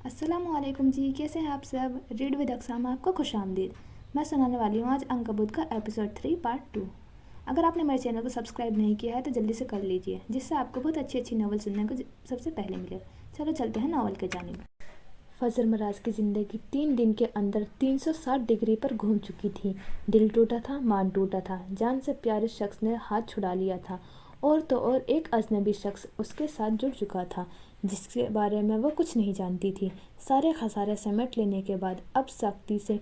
अस्सलामु अलैकुम जी, कैसे हैं आप सब। रीड विद अक्सा में आपको खुश आमदीद। मैं सुनाने वाली हूँ आज अंकबूत का एपिसोड 3 पार्ट 2। अगर आपने मेरे चैनल को सब्सक्राइब नहीं किया है तो जल्दी से कर लीजिए, जिससे आपको बहुत अच्छी अच्छी नॉवल सुनने को सबसे पहले मिले। चलो चलते हैं नॉवल के जानिब। फजर मराज की ज़िंदगी 3 दिन के अंदर 360 डिग्री पर घूम चुकी थी। दिल टूटा था, मान टूटा था, जान से प्यारे शख्स ने हाथ छुड़ा लिया था और तो और एक अजनबी शख्स उसके साथ जुड़ चुका था जिसके बारे में वो कुछ नहीं जानती थी। सारे खसारे समेट लेने के बाद अब सख्ती से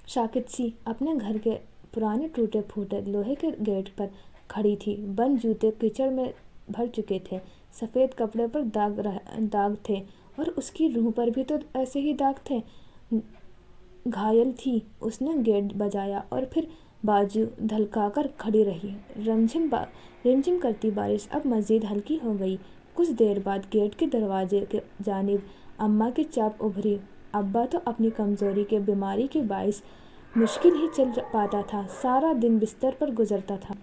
शाकिद सी अपने घर के पुराने टूटे फूटे लोहे के गेट पर खड़ी थी। बंद जूते कीचड़ में भर चुके थे, सफ़ेद कपड़े पर दाग थे और उसकी रूह पर भी तो ऐसे ही दाग थे। घायल थी। उसने गेट बजाया और फिर बाजू धलकाकर खड़ी रही। रिमझिम करती बारिश अब मज़ीद हल्की हो गई। कुछ देर बाद गेट के दरवाजे के जानिब अम्मा की चाप उभरी। अब्बा तो अपनी कमज़ोरी के बीमारी के बाइस मुश्किल ही चल पाता था, सारा दिन बिस्तर पर गुजरता था।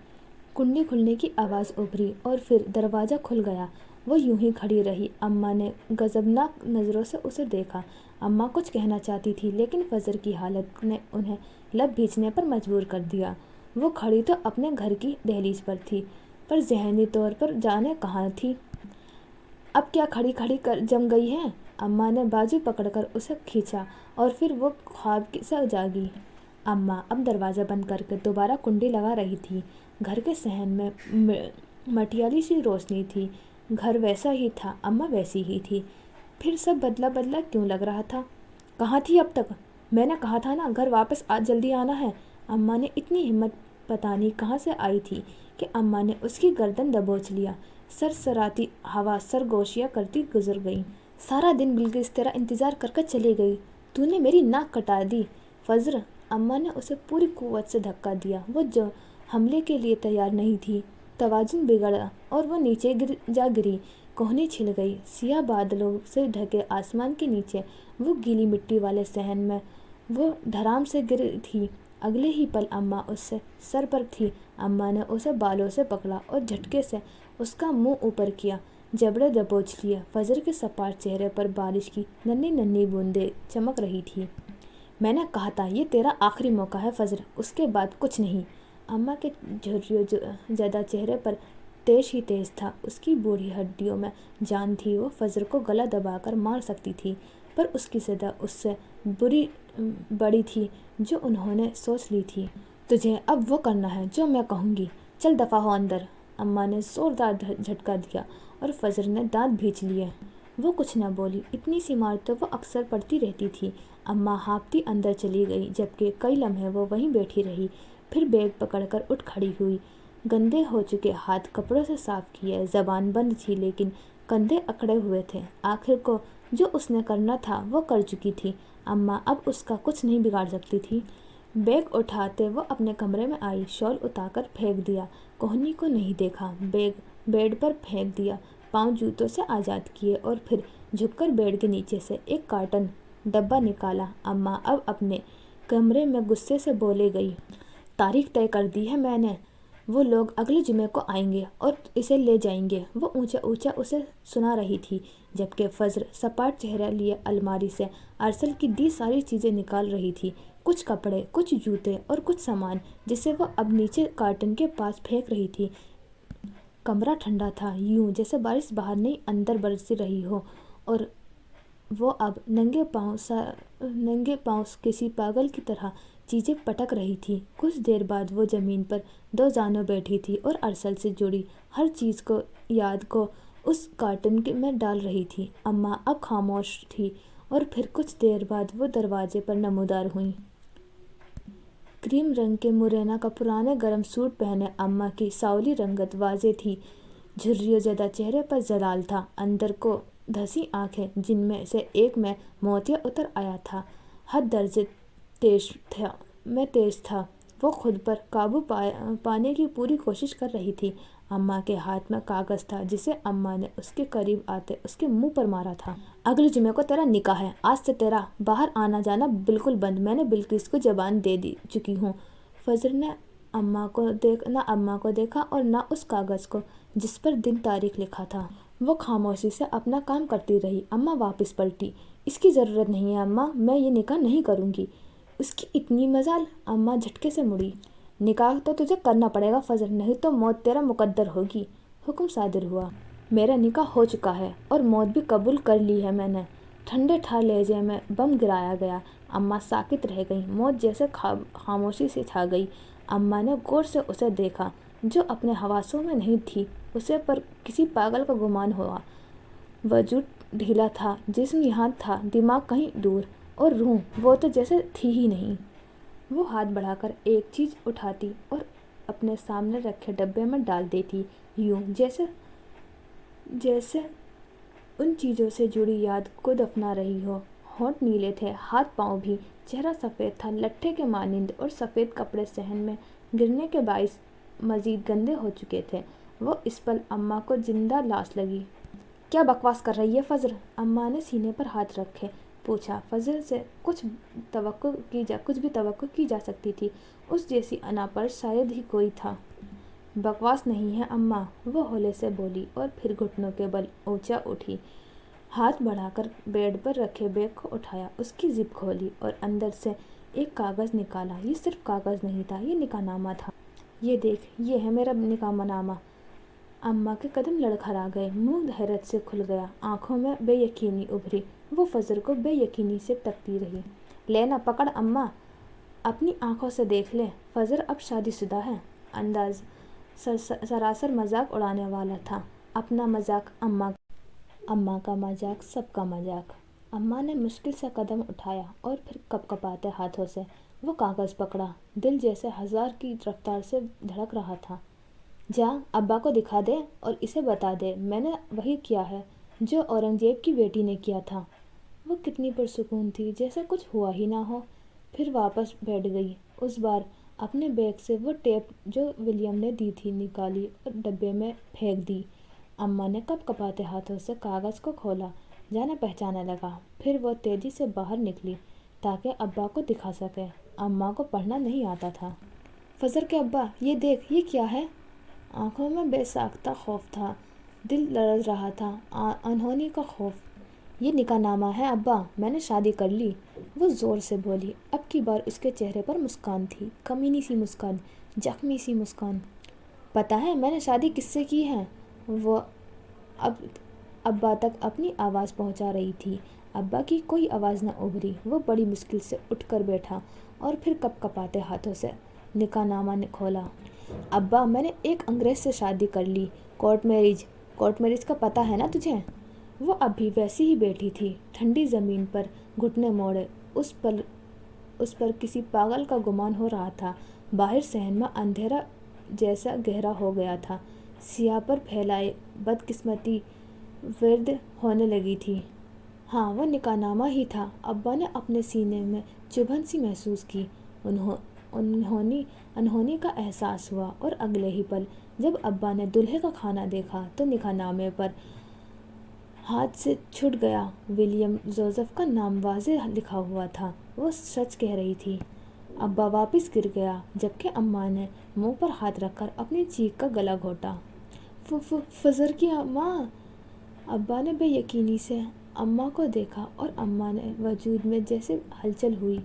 कुंडी खुलने की आवाज़ उभरी और फिर दरवाज़ा खुल गया। वो यूं ही खड़ी रही। अम्मा ने गज़बनाक नज़रों से उसे देखा। अम्मा कुछ कहना चाहती थी लेकिन फजर की हालत ने उन्हें लब भींचने पर मजबूर कर दिया। वो खड़ी तो अपने घर की दहलीज पर थी, पर ज़हनी तौर पर जाने कहाँ थी। अब क्या खड़ी खड़ी कर जम गई है। अम्मा ने बाजू पकड़कर उसे खींचा और फिर वो ख्वाब से जागी। अम्मा अब दरवाज़ा बंद करके दोबारा कुंडी लगा रही थी। घर के सहन में मटियाली सी रोशनी थी। घर वैसा ही था, अम्मा वैसी ही थी। फिर सब बदला बदला क्यों लग रहा था। कहाँ थी अब तक। मैंने कहा था ना, घर वापस आज जल्दी आना है। अम्मा ने इतनी हिम्मत पता नहीं कहाँ से आई थी कि अम्मा ने उसकी गर्दन दबोच लिया। सरसराती हवा सरगोशियाँ करती गुजर गई। सारा दिन बिल्किस तेरा इंतज़ार करके चली गई, तूने मेरी नाक कटा दी। फजर, अम्मा ने उसे पूरी कुव्वत से धक्का दिया। वो जो हमले के लिए तैयार नहीं थी। तवाज़ुन बिगड़ा और वो नीचे गिरी। कोहनी छिल गई। सियाह बादलों से ढके आसमान के नीचे वो गीली मिट्टी वाले सहन में वो धड़ाम से गिरी थी। अगले ही पल अम्मा उससे सर पर थी। अम्मा ने उसे बालों से पकड़ा और झटके से उसका मुंह ऊपर किया, जबड़े दबोच लिए। फजर के सपाट चेहरे पर बारिश की नन्ही नन्ही बूंदें चमक रही थी। मैंने कहा था ये तेरा आखिरी मौका है फजर, उसके बाद कुछ नहीं। अम्मा के झुर्रियों ज़्यादा चेहरे पर तेज था। उसकी बूढ़ी हड्डियों में जान थी। वो फजर को गला दबाकर मार सकती थी, पर उसकी सदा उससे बड़ी थी जो उन्होंने सोच ली थी। तुझे अब वो करना है जो मैं कहूँगी। चल दफ़ा हो अंदर। अम्मा ने ज़ोरदार झटका दिया और फजर ने दांत भींच लिए। वो कुछ न बोली। इतनी सी मार तो वो अक्सर पड़ती रहती थी। अम्मा हाँफती अंदर चली गई, जबकि कई लम्हे वो वहीं बैठी रही। फिर बैग पकड़कर उठ खड़ी हुई। गंदे हो चुके हाथ कपड़ों से साफ किए। ज़बान बंद थी लेकिन कंधे अकड़े हुए थे। आखिर को जो उसने करना था वो कर चुकी थी। अम्मा अब उसका कुछ नहीं बिगाड़ सकती थी। बैग उठाते वो अपने कमरे में आई। शॉल उतारकर फेंक दिया। कोहनी को नहीं देखा। बैग बेड पर फेंक दिया। पाँव जूतों से आज़ाद किए और फिर झुककर बेड के नीचे से एक कार्टन डब्बा निकाला। अम्मा अब अपने कमरे में गुस्से से बोले गई, तारीख तय कर दी है मैंने। वो लोग अगले जुमे को आएंगे और इसे ले जाएंगे। वो ऊंचा ऊंचा उसे सुना रही थी, जबकि फजर सपाट चेहरा लिए अलमारी से अरसल की दी सारी चीज़ें निकाल रही थी। कुछ कपड़े, कुछ जूते और कुछ सामान जिसे वो अब नीचे कार्टन के पास फेंक रही थी। कमरा ठंडा था, यूं जैसे बारिश बाहर नहीं अंदर बरस रही हो, और वो अब नंगे पाँव किसी पागल की तरह चीज़ें पटक रही थी। कुछ देर बाद वो ज़मीन पर दो जानों बैठी थी और अरसल से जुड़ी हर चीज़ को याद को उस कार्टन में डाल रही थी। अम्मा अब खामोश थी और फिर कुछ देर बाद वो दरवाजे पर नमूदार हुई। क्रीम रंग के मुरैना का पुराने गर्म सूट पहने अम्मा की सावली रंगत वाज़े थी। झुर्रियों ज़्यादा चेहरे पर जलाल था। अंदर को धसी आंखें, जिनमें से एक में मोतिया उतर आया था। हद दर्जे तेज था। वो खुद पर काबू पाने की पूरी कोशिश कर रही थी। अम्मा के हाथ में कागज़ था जिसे अम्मा ने उसके करीब आते उसके मुंह पर मारा था। अगले जुमे को तेरा निकाह है। आज से तेरा बाहर आना जाना बिल्कुल बंद। मैंने बिल्किस को ज़बान दे चुकी हूँ। फजर ने अम्मा को देखा और ना उस कागज़ को जिस पर दिन तारीख लिखा था। वो खामोशी से अपना काम करती रही। अम्मा वापस पलटी। اس کی ضرورت نہیں ہے اماں، میں یہ نکاح نہیں کروں گی۔ اس کی اتنی مجال؟ اماں جھٹکے سے مڑی۔ نکاح تو تجھے کرنا پڑے گا فضل، نہیں تو موت تیرا مقدر ہوگی۔ حکم صادر ہوا۔ میرا نکاح ہو چکا ہے اور موت بھی قبول کر لی ہے میں نے، ٹھنڈے ٹھار لہجے میں بم گرایا گیا۔ اماں ساکت رہ گئیں، موت جیسے خاموشی سے چھا گئی۔ اماں نے غور سے اسے دیکھا جو اپنے حواسوں میں نہیں تھی، اسے پر کسی پاگل کا گمان ہوا۔ وجود ڈھیلا تھا، جسم یہاں تھا، دماغ کہیں دور، اور روح وہ تو جیسے تھی ہی نہیں۔ وہ ہاتھ بڑھا کر ایک چیز اٹھاتی اور اپنے سامنے رکھے ڈبے میں ڈال دیتی، یوں جیسے ان چیزوں سے جڑی یاد کو دفنا رہی ہو۔ ہونٹ نیلے تھے، ہاتھ پاؤں بھی، چہرہ سفید تھا لٹھے کے مانند، اور سفید کپڑے صحن میں گرنے کے باعث مزید گندے ہو چکے تھے۔ وہ اس پل اماں کو زندہ لاش لگی۔ کیا بکواس کر رہی ہے فضل؟ اماں نے سینے پر ہاتھ رکھے پوچھا۔ فضل سے کچھ بھی توقع کی جا سکتی تھی، اس جیسی انا پر شاید ہی کوئی تھا۔ بکواس نہیں ہے اماں، وہ ہولے سے بولی، اور پھر گھٹنوں کے بل اونچا اٹھی۔ ہاتھ بڑھا کر بیڈ پر رکھے بیگ کو اٹھایا، اس کی زپ کھولی اور اندر سے ایک کاغذ نکالا۔ یہ صرف کاغذ نہیں تھا، یہ نکاح نامہ تھا۔ یہ دیکھ، یہ ہے میرا نکاح نامہ۔ اماں کے قدم لڑکھڑا گئے، منہ حیرت سے کھل گیا، آنکھوں میں بے یقینی ابھری۔ وہ فضل کو بے یقینی سے تکتی رہی۔ لے نہ، پکڑ اماں، اپنی آنکھوں سے دیکھ لے، فضل اب شادی شدہ ہے۔ انداز سراسر مذاق اڑانے والا تھا۔ اپنا مذاق، اماں کا مذاق، سب کا مذاق۔ اماں نے مشکل سے قدم اٹھایا اور پھر کپکپاتے ہاتھوں سے وہ کاغذ پکڑا۔ دل جیسے ہزار کی رفتار سے دھڑک رہا تھا۔ جا، ابا کو دکھا دے اور اسے بتا دے میں نے وہی کیا ہے جو اورنگزیب کی بیٹی نے کیا تھا۔ وہ کتنی پرسکون تھی، جیسے کچھ ہوا ہی نہ ہو۔ پھر واپس بیٹھ گئی۔ اس بار اپنے بیگ سے وہ ٹیپ جو ولیم نے دی تھی نکالی اور ڈبے میں پھینک دی۔ اماں نے کپکپاتے ہاتھوں سے کاغذ کو کھولا، جانا پہچانا لگا۔ پھر وہ تیزی سے باہر نکلی تاکہ ابا کو دکھا سکے۔ اماں کو پڑھنا نہیں آتا تھا۔ فضل کے ابا، یہ دیکھ، یہ کیا ہے؟ آنکھوں میں بے ساختہ خوف تھا، دل لرز رہا تھا، انہونی کا خوف۔ یہ نکاح نامہ ہے ابا، میں نے شادی کر لی، وہ زور سے بولی۔ اب کی بار اس کے چہرے پر مسکان تھی، کمینی سی مسکان، زخمی سی مسکان۔ پتہ ہے میں نے شادی کس سے کی ہے؟ وہ ابا تک اپنی آواز پہنچا رہی تھی۔ ابا کی کوئی آواز نہ ابھری۔ وہ بڑی مشکل سے اٹھ کر بیٹھا اور پھر کپکپاتے ہاتھوں سے نکاح نامہ کھولا۔ ابا، میں نے ایک انگریز سے شادی کر لی، کورٹ میرج کا پتہ ہے نا تجھے؟ وہ اب بھی ویسی ہی بیٹھی تھی، ٹھنڈی زمین پر گھٹنے موڑے۔ اس پر کسی پاگل کا گمان ہو رہا تھا۔ باہر صحن میں اندھیرا جیسا گہرا ہو گیا تھا، سیاہ پر پھیلائے بدقسمتی ورد ہونے لگی تھی۔ ہاں، وہ نکاح نامہ ہی تھا۔ ابا نے اپنے سینے میں چبھن سی محسوس کی، انہونی کا احساس ہوا، اور اگلے ہی پل جب ابا نے دلہے کا کھانا دیکھا تو نکاح نامے پر ہاتھ سے چھوٹ گیا۔ ولیم جوزف کا نام واضح لکھا ہوا تھا۔ وہ سچ کہہ رہی تھی۔ ابا واپس گر گیا، جبکہ اماں نے منہ پر ہاتھ رکھ کر اپنی چیخ کا گلا گھونٹا۔ فضل کی ماں! ابا نے بے یقینی سے اماں کو دیکھا اور اماں نے وجود میں جیسے ہلچل ہوئی۔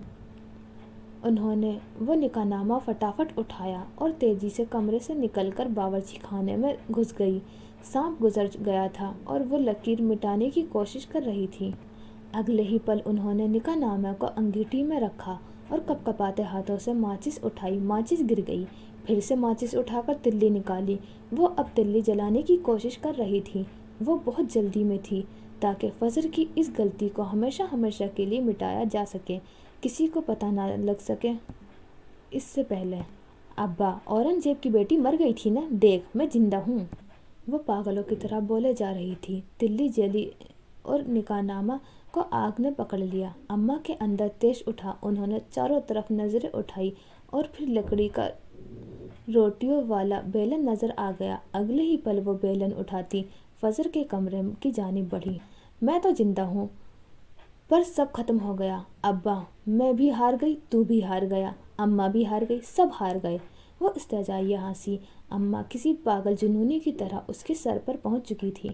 انہوں نے وہ نکاح نامہ فٹافٹ اٹھایا اور تیزی سے کمرے سے نکل کر باورچی خانے میں گھس گئی۔ سانپ گزر گیا تھا اور وہ لکیر مٹانے کی کوشش کر رہی تھی۔ اگلے ہی پل انہوں نے نکاح نامے کو انگیٹھی میں رکھا اور کپکپاتے ہاتھوں سے ماچس اٹھائی۔ ماچس گر گئی۔ پھر سے ماچس اٹھا کر تلی نکالی۔ وہ اب تلی جلانے کی کوشش کر رہی تھی۔ وہ بہت جلدی میں تھی تاکہ فضل کی اس غلطی کو ہمیشہ کے لیے مٹایا جا سکے، کسی کو پتہ نہ لگ سکے۔ اس سے پہلے ابا، اورنگزیب کی بیٹی مر گئی تھی نا، دیکھ میں زندہ ہوں۔ وہ پاگلوں کی طرح بولے جا رہی تھی۔ تلی جلی اور نکاح نامہ کو آگ نے پکڑ لیا۔ اماں کے اندر تیش اٹھا۔ انہوں نے چاروں طرف نظریں اٹھائی اور پھر لکڑی کا روٹیوں والا بیلن نظر آ گیا۔ اگلے ہی پل وہ بیلن اٹھاتی فضل کے کمرے کی جانب بڑھی۔ میں تو زندہ ہوں، پر سب ختم ہو گیا ابا، میں بھی ہار گئی، تو بھی ہار گیا، اماں بھی ہار گئی، سب ہار گئے۔ وہ استہزائیہ ہنسی۔ اماں کسی پاگل جنونی کی طرح اس کے سر پر پہنچ چکی تھی۔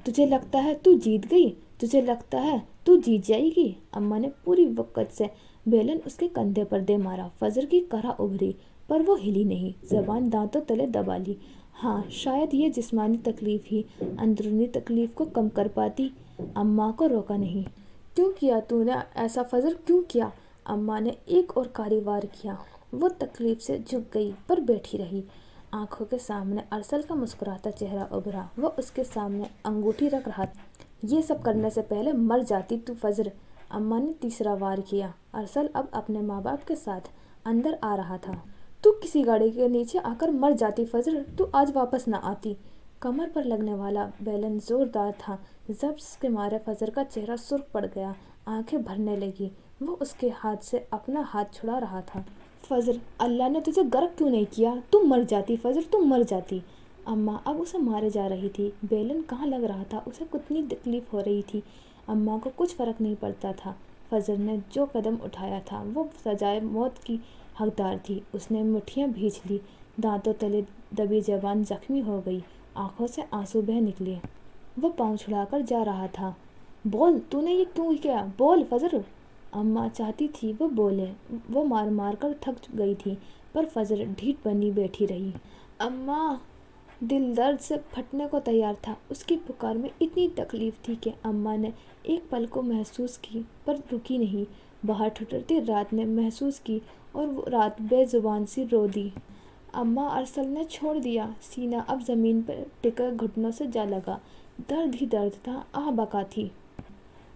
تجھے لگتا ہے تو جیت گئی؟ تجھے لگتا ہے تو جیت جائے گی؟ اماں نے پوری وقت سے بیلن اس کے کندھے پر دے مارا۔ فضر کی کرہ ابھری پر وہ ہلی نہیں، زبان دانتوں تلے دبا لی۔ ہاں، شاید یہ جسمانی تکلیف ہی اندرونی تکلیف کو کم کر پاتی۔ اماں کو روکا نہیں۔ کیوں کیا تو نے ایسا فضر، کیوں کیا؟ اماں نے ایک اور کاری وار کیا۔ وہ تکلیف سے جھک گئی پر بیٹھی رہی۔ آنکھوں کے سامنے ارسل کا مسکراتا چہرہ ابھرا۔ وہ اس کے سامنے انگوٹھی رکھ رہا تھا۔ یہ سب کرنے سے پہلے مر جاتی تو فضر۔ اماں نے تیسرا وار کیا۔ ارسل اب اپنے ماں باپ کے ساتھ اندر آ رہا تھا۔ تو کسی گاڑی کے نیچے آ کر مر جاتی فضر، تو آج واپس نہ آتی۔ کمر پر لگنے والا بیلن زوردار تھا۔ جبس کے مارے فضر کا چہرہ سرخ پڑ گیا، آنکھیں بھرنے لگی۔ وہ اس کے ہاتھ سے اپنا ہاتھ چھڑا رہا تھا۔ فضر، اللہ نے تجھے غرق کیوں نہیں کیا؟ تم مر جاتی فضر، تم مر جاتی۔ اماں اب اسے مارے جا رہی تھی۔ بیلن کہاں لگ رہا تھا، اسے کتنی تکلیف ہو رہی تھی، اماں کو کچھ فرق نہیں پڑتا تھا۔ فضر نے جو قدم اٹھایا تھا وہ سزائے موت کی حقدار تھی۔ اس نے مٹھیاں بھینچ لی، دانتوں تلے دبی زبان زخمی ہو گئی، آنکھوں سے آنسو بہہ نکلے۔ وہ پاؤں چھڑا کر جا رہا تھا۔ بول، تو نے یہ کیوں کیا؟ بول فضر۔ اماں چاہتی تھی وہ بولے، وہ مار مار کر تھک گئی تھی، پر فضر ڈھیٹ بنی بیٹھی رہی۔ اماں! دل درد سے پھٹنے کو تیار تھا۔ اس کی پکار میں اتنی تکلیف تھی کہ اماں نے ایک پل کو محسوس کی پر رکی نہیں۔ باہر ٹھٹرتی رات نے محسوس کی اور وہ رات بے زبان سی رو دی۔ اماں! ارسل نے چھوڑ دیا۔ سینہ اب زمین پر ٹکے گھٹنوں سے جا لگا۔ درد ہی درد تھا، آہ بکا تھی۔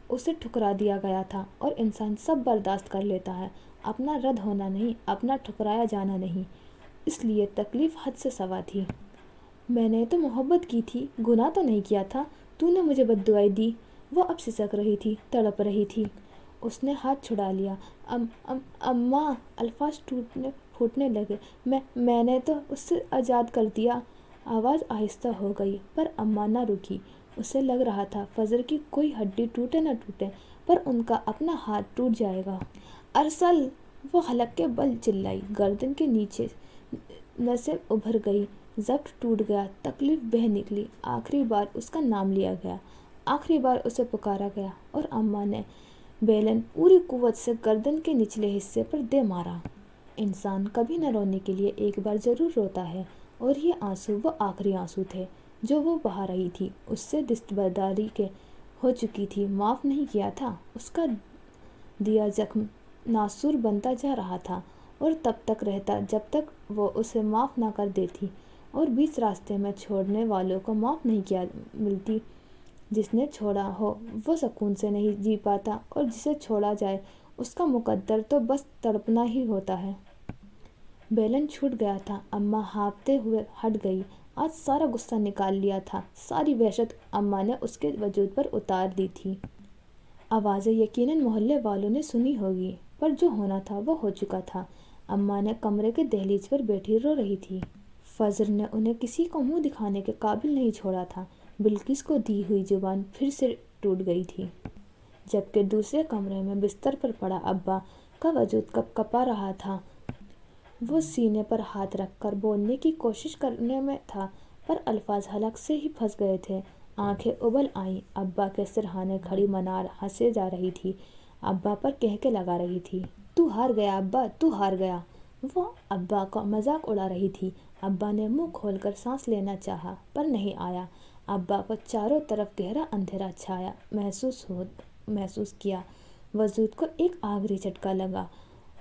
اسے ٹھکرا دیا گیا تھا اور انسان سب برداشت کر لیتا ہے، اپنا رد ہونا نہیں، اپنا ٹھکرایا جانا نہیں۔ اس لیے تکلیف حد سے سوا تھی۔ میں نے تو محبت کی تھی، گناہ تو نہیں کیا تھا، تو نے مجھے بددعائی دی۔ وہ اب سسک رہی تھی، تڑپ رہی تھی۔ اس نے ہاتھ چھڑا لیا۔ اماں! الفاظ پھوٹنے لگے۔ میں نے تو اس سے آزاد کر دیا۔ آواز آہستہ ہو گئی پر اماں نہ رکی۔ اسے لگ رہا تھا فضر کی کوئی ہڈی ٹوٹے نہ ٹوٹے پر ان کا اپنا ہاتھ ٹوٹ جائے گا۔ ارسل! وہ حلق کے بل چلائی۔ گردن کے نیچے نسیں ابھر گئی، ضبط ٹوٹ گیا، تکلیف بہہ نکلی۔ آخری بار اس کا نام لیا گیا، آخری بار اسے پکارا گیا اور اماں نے بیلن پوری قوت سے گردن کے نچلے حصے پر دے مارا۔ انسان کبھی نہ رونے کے لیے ایک بار ضرور روتا ہے، اور یہ آنسو وہ آخری آنسو تھے جو وہ بہا رہی تھی۔ اس سے دستبرداری ہو چکی تھی، معاف نہیں کیا تھا۔ اس کا دیا زخم ناسور بنتا جا رہا تھا اور تب تک رہتا جب تک وہ اسے معاف نہ کر دیتی، اور بیچ راستے میں چھوڑنے والوں کو معاف نہیں کیا ملتی۔ جس نے چھوڑا ہو وہ سکون سے نہیں جی پاتا، اور جسے چھوڑا جائے اس کا مقدر تو بس تڑپنا ہی ہوتا ہے۔ بیلن چھوٹ گیا تھا۔ اماں ہانپتے ہوئے ہٹ گئی۔ آج سارا غصہ نکال لیا تھا، ساری وحشت اماں نے اس کے وجود پر اتار دی تھی۔ آوازیں یقیناً محلے والوں نے سنی ہوگی، پر جو ہونا تھا وہ ہو چکا تھا۔ اماں نے کمرے کے دہلیز پر بیٹھی رو رہی تھی۔ فضر نے انہیں کسی کو منہ دکھانے کے قابل نہیں چھوڑا تھا۔ بلقیس کو دی ہوئی زبان پھر سے ٹوٹ گئی تھی۔ جبکہ دوسرے کمرے میں بستر پر پڑا ابا کا وجود کپ کپا رہا تھا۔ وہ سینے پر ہاتھ رکھ کر بولنے کی کوشش کرنے میں تھا، پر الفاظ حلق سے ہی پھنس گئے تھے۔ آنکھیں ابل آئیں۔ ابا کے سرہانے کھڑی منار ہنسے جا رہی تھی، ابا پر کہکے لگا رہی تھی۔ تو ہار گیا ابا، تو ہار گیا۔ وہ ابا کا مذاق اڑا رہی تھی۔ ابا نے منہ کھول کر سانس لینا چاہا پر نہیں آیا۔ ابا کو چاروں طرف گہرا اندھیرا چھایا محسوس کیا۔ وجود کو ایک آخری جھٹکا لگا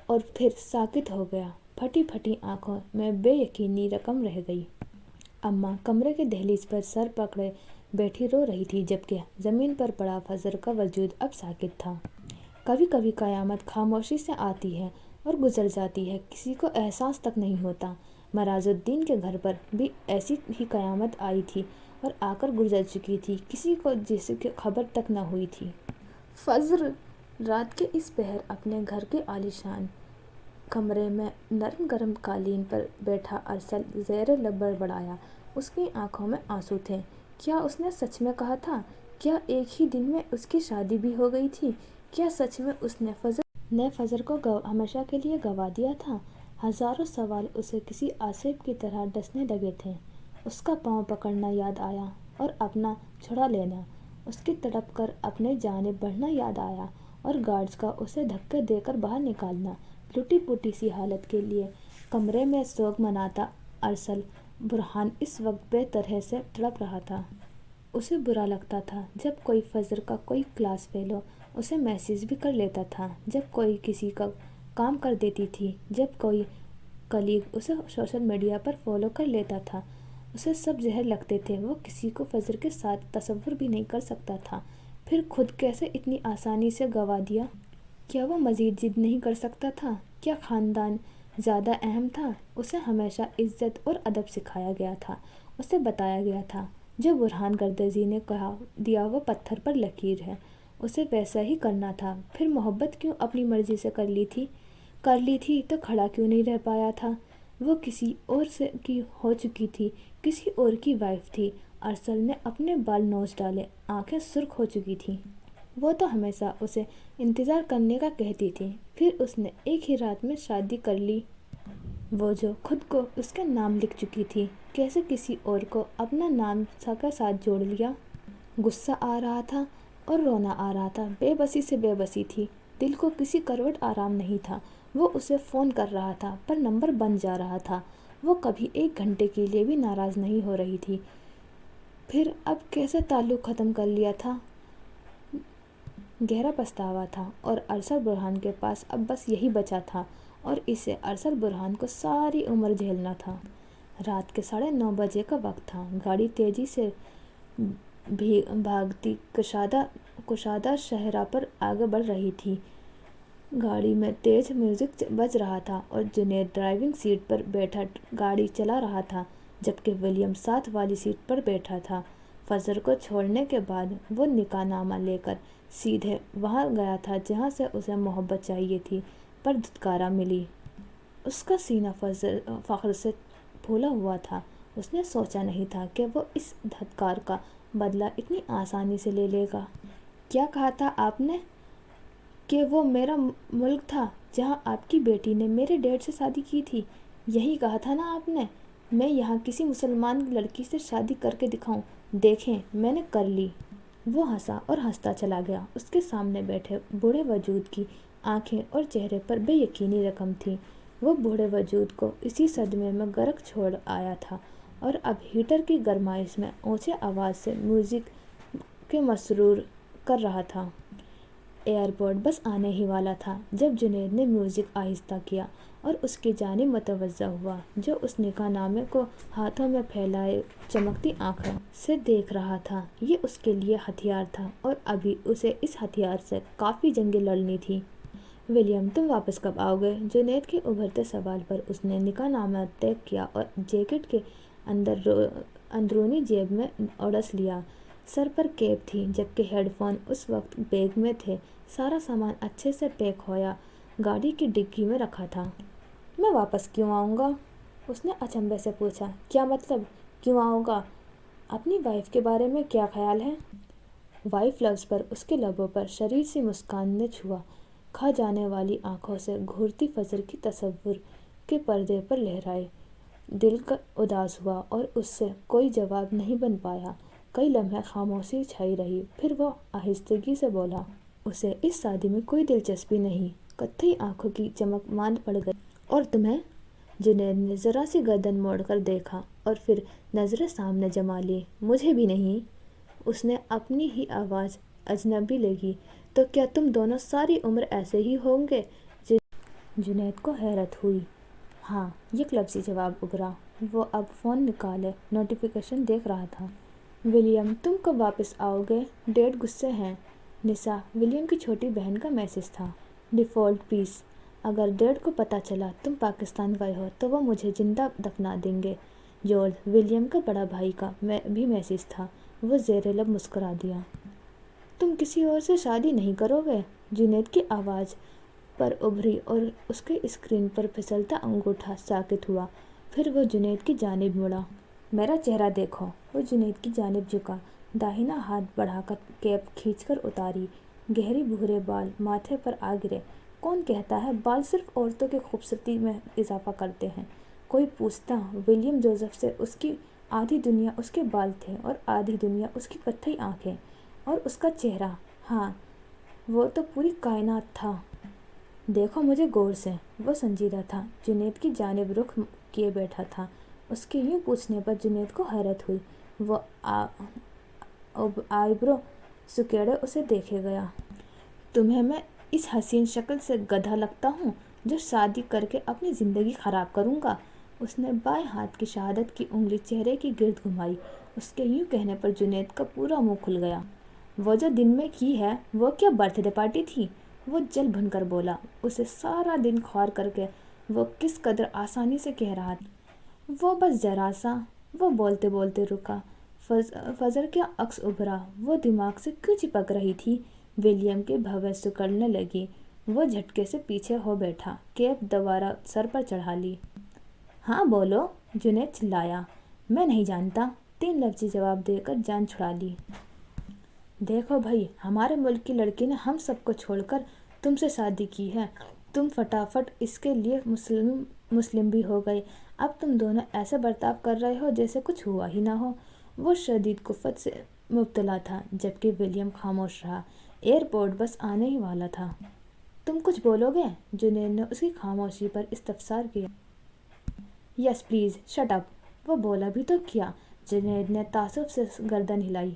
اور پھر ساکت ہو گیا۔ پھٹی پھٹی آنکھوں میں بے یقینی رقم رہ گئی۔ اماں کمرے کے دہلیز پر سر پکڑے بیٹھی رو رہی تھی، جبکہ زمین پر پڑا فضر کا وجود اب ساکت تھا۔ کبھی کبھی قیامت خاموشی سے آتی ہے اور گزر جاتی ہے، کسی کو احساس تک نہیں ہوتا۔ مراز الدین کے گھر پر بھی ایسی ہی قیامت آئی تھی اور آ کر گزر چکی تھی، کسی کو جس کی خبر تک نہ ہوئی تھی۔ فضر! رات کے اس پہر اپنے گھر کے عالیشان کمرے میں نرم گرم قالین پر بیٹھا ارسل زیر لب بڑبڑایا۔ اس کی آنکھوں میں آنسو تھے۔ کیا اس نے سچ میں کہا تھا؟ کیا ایک ہی دن میں اس کی شادی بھی ہو گئی تھی؟ کیا سچ میں اس نے فضر کو ہمیشہ کے لیے گنوا دیا تھا؟ ہزاروں سوال اسے کسی آسیب کی طرح ڈسنے لگے تھے۔ اس کا پاؤں پکڑنا یاد آیا اور اپنا چھڑا لینا، اس کی تڑپ کر اپنے جانب بڑھنا یاد آیا اور گارڈز کا اسے دھکے دے کر باہر نکالنا۔ ٹوٹی پھوٹی سی حالت کے لیے کمرے میں سوگ مناتا ارسل برہان اس وقت بے طرح سے تڑپ رہا تھا۔ اسے برا لگتا تھا جب کوئی فجر کا کوئی کلاس فیلو اسے میسیج بھی کر لیتا تھا، جب کوئی کسی کا کام کر دیتی تھی، جب کوئی کلیگ اسے سوشل میڈیا پر فالو کر لیتا تھا۔ اسے سب زہر لگتے تھے۔ وہ کسی کو فجر کے ساتھ تصور بھی نہیں کر سکتا تھا۔ پھر خود کیسے اتنی آسانی سے گنوا دیا؟ کیا وہ مزید ضد نہیں کر سکتا تھا؟ کیا خاندان زیادہ اہم تھا؟ اسے ہمیشہ عزت اور ادب سکھایا گیا تھا۔ اسے بتایا گیا تھا جو برہان گردیزی نے کہا دیا وہ پتھر پر لکیر ہے، اسے ویسا ہی کرنا تھا۔ پھر محبت کیوں اپنی مرضی سے کر لی تھی تو کھڑا کیوں نہیں رہ پایا تھا؟ وہ کسی اور سے کی ہو چکی تھی، کسی اور کی وائف تھی۔ ارسل نے اپنے بال نوچ ڈالے، آنکھیں سرخ ہو چکی تھیں۔ وہ تو ہمیشہ اسے انتظار کرنے کا کہتی تھی، پھر اس نے ایک ہی رات میں شادی کر لی۔ وہ جو خود کو اس کے نام لکھ چکی تھی، کیسے کسی اور کو اپنا نام کے ساتھ جوڑ لیا؟ غصہ آ رہا تھا اور رونا آ رہا تھا۔ بے بسی سے بے بسی تھی، دل کو کسی کروٹ آرام نہیں تھا۔ وہ اسے فون کر رہا تھا پر نمبر بند جا رہا تھا۔ وہ کبھی 1 گھنٹے کے لیے بھی ناراض نہیں ہو رہی تھی۔ پھر اب کیسے تعلق ختم کر لیا تھا؟ گہرا پچھتاوا تھا اور ارسل برہان کے پاس اب بس یہی بچا تھا اور اسے ارسل برہان کو ساری عمر جھیلنا تھا۔ رات کے 9:30 بجے کا وقت تھا۔ گاڑی تیزی سے بھاگتی کشادہ شاہراہ پر آگے بڑھ رہی تھی۔ گاڑی میں تیز میوزک بج رہا تھا اور جنید ڈرائیونگ سیٹ پر بیٹھا گاڑی چلا رہا تھا، جبکہ ولیم ساتھ والی سیٹ پر بیٹھا تھا۔ فجر کو چھوڑنے کے بعد وہ نکاح نامہ لے کر سیدھے وہاں گیا تھا جہاں سے اسے محبت چاہیے تھی پر دھتکارا ملی۔ اس کا سینہ فخر سے پھولا ہوا تھا۔ اس نے سوچا نہیں تھا کہ وہ اس دھتکار کا بدلہ اتنی آسانی سے لے لے گا۔ کیا کہا تھا آپ نے؟ کہ وہ میرا ملک تھا جہاں آپ کی بیٹی نے میرے ڈیڈ سے شادی کی تھی، یہی کہا تھا نا آپ نے؟ میں یہاں کسی مسلمان لڑکی سے شادی کر کے دکھاؤں، دیکھیں میں نے کر لی۔ وہ ہنسا اور ہنستا چلا گیا۔ اس کے سامنے بیٹھے بوڑھے وجود کی آنکھیں اور چہرے پر بے یقینی رقم تھی۔ وہ بوڑھے وجود کو اسی صدمے میں غرق چھوڑ آیا تھا اور اب ہیٹر کی گرمائش میں اونچے آواز سے میوزک کے مسرور کر رہا تھا۔ ایئرپورٹ بس آنے ہی والا تھا جب جنید نے میوزک آہستہ کیا اور اس کی جانب متوجہ ہوا، جو اس نکاح نامے کو ہاتھوں میں پھیلائے چمکتی آنکھوں سے دیکھ رہا تھا۔ یہ اس کے لیے ہتھیار تھا اور ابھی اسے اس ہتھیار سے کافی جنگیں لڑنی تھی۔ ولیم تم واپس کب آؤ گے؟ جنید کے ابھرتے سوال پر اس نے نکاح نامہ طے کیا اور جیکٹ کے اندرونی جیب میں اڑس لیا۔ سر پر کیپ تھی جبکہ ہیڈ فون اس وقت بیگ میں تھے۔ سارا سامان اچھے سے پیک ہویا گاڑی کی ڈگی میں رکھا تھا۔ میں واپس کیوں آؤں گا؟ اس نے اچنبھے سے پوچھا۔ کیا مطلب کیوں آؤں گا؟ اپنی وائف کے بارے میں کیا خیال ہے؟ وائف لفظ پر اس کے لبوں پر شریر سی مسکان نے چھوا کھا جانے والی آنکھوں سے گھورتی فجر کی تصور کے پردے پر لہرائے۔ دل اداس ہوا اور اس سے کوئی جواب نہیں بن پایا۔ کئی لمحے خاموشی چھائی رہی، پھر وہ آہستگی سے بولا۔ اسے اس شادی میں کوئی دلچسپی نہیں۔ کتھئی آنکھوں کی چمک ماند پڑ گئی۔ اور تمہیں؟ جنید نے ذرا سی گردن موڑ کر دیکھا اور پھر نظریں سامنے جما لی۔ مجھے بھی نہیں۔ اس نے اپنی ہی آواز اجنبی لگی۔ تو کیا تم دونوں ساری عمر ایسے ہی ہوں گے؟ جنید کو حیرت ہوئی۔ ہاں، یک لفظی جواب ابھرا۔ وہ اب فون نکالے نوٹیفیکیشن دیکھ رہا تھا۔ ولیم تم کب واپس آؤ گے؟ ڈیڈ غصے ہیں۔ نسا ولیم کی چھوٹی بہن کا میسج تھا۔ ڈیفالٹ پیس۔ اگر ڈیڈ کو پتہ چلا تم پاکستان گئے ہو تو وہ مجھے زندہ دفنا دیں گے۔ جارج ولیم کا بڑا بھائی کا بھی میسج تھا۔ وہ زیر لب مسکرا دیا۔ تم کسی اور سے شادی نہیں کرو گے؟ جنید کی آواز پر ابھری اور اس کے اسکرین پر پھسلتا انگوٹھا ساکت ہوا۔ پھر وہ جنید کی جانب مڑا۔ میرا چہرہ دیکھو۔ وہ جنید کی جانب جھکا، داہنا ہاتھ بڑھا کر کیپ کھینچ کر اتاری۔ گہرے بھورے بال ماتھے پر آ گرے۔ کون کہتا ہے بال صرف عورتوں کی خوبصورتی میں اضافہ کرتے ہیں؟ کوئی پوچھتا۔ ولیم جوزف سے اس کی آدھی دنیا اس کے بال تھے اور آدھی دنیا اس کی کتھئی آنکھیں۔ اور اس کا چہرہ، ہاں وہ تو پوری کائنات تھا۔ دیکھو مجھے غور سے، وہ سنجیدہ تھا، جنید کی جانب رخ کیے بیٹھا تھا۔ اس کے یوں پوچھنے پر جنید کو حیرت ہوئی۔ وہ آئیبرو سکیڑے اسے دیکھے گیا۔ تمہیں میں اس حسین شکل سے گدھا لگتا ہوں جو شادی کر کے اپنی زندگی خراب کروں گا؟ اس نے بائیں ہاتھ کی شہادت کی انگلی چہرے کی گرد گھمائی۔ اس کے یوں کہنے پر جنید کا پورا منہ کھل گیا۔ وہ جو دن میں کی ہے وہ کیا برتھ ڈے پارٹی تھی؟ وہ جل بھن کر بولا۔ اسے سارا دن خوار کر کے وہ کس قدر آسانی سے کہہ رہا تھا۔ وہ بس ذرا سا، وہ بولتے بولتے رکا۔ فضر کیا عکس ابھرا، وہ دماغ سے کیوں چپک رہی تھی؟ ولیم کی بھویں سکڑنے لگی۔ وہ جھٹکے سے پیچھے ہو بیٹھا، کیپ دوبارہ سر پر چڑھا لی۔ ہاں بولو، جنید چلایا۔ میں نہیں جانتا، 3 لفظی جواب دے کر جان چھڑا لی۔ دیکھو بھائی، ہمارے ملک کی لڑکی نے ہم سب کو چھوڑ کر تم سے شادی کی ہے۔ تم فٹافٹ اس کے لیے مسلم بھی ہو گئے۔ اب تم دونوں ایسے برتاؤ کر رہے ہو جیسے کچھ ہوا ہی نہ ہو۔ وہ شدید کفت سے مبتلا تھا، جبکہ ولیم خاموش رہا۔ ایئرپورٹ بس آنے ہی والا تھا۔ تم کچھ بولو گے؟ جنید نے اس کی خاموشی پر استفسار کیا۔ یس پلیز شٹ اپ۔ وہ بولا بھی تو کیا؟ جنید نے تعصب سے گردن ہلائی۔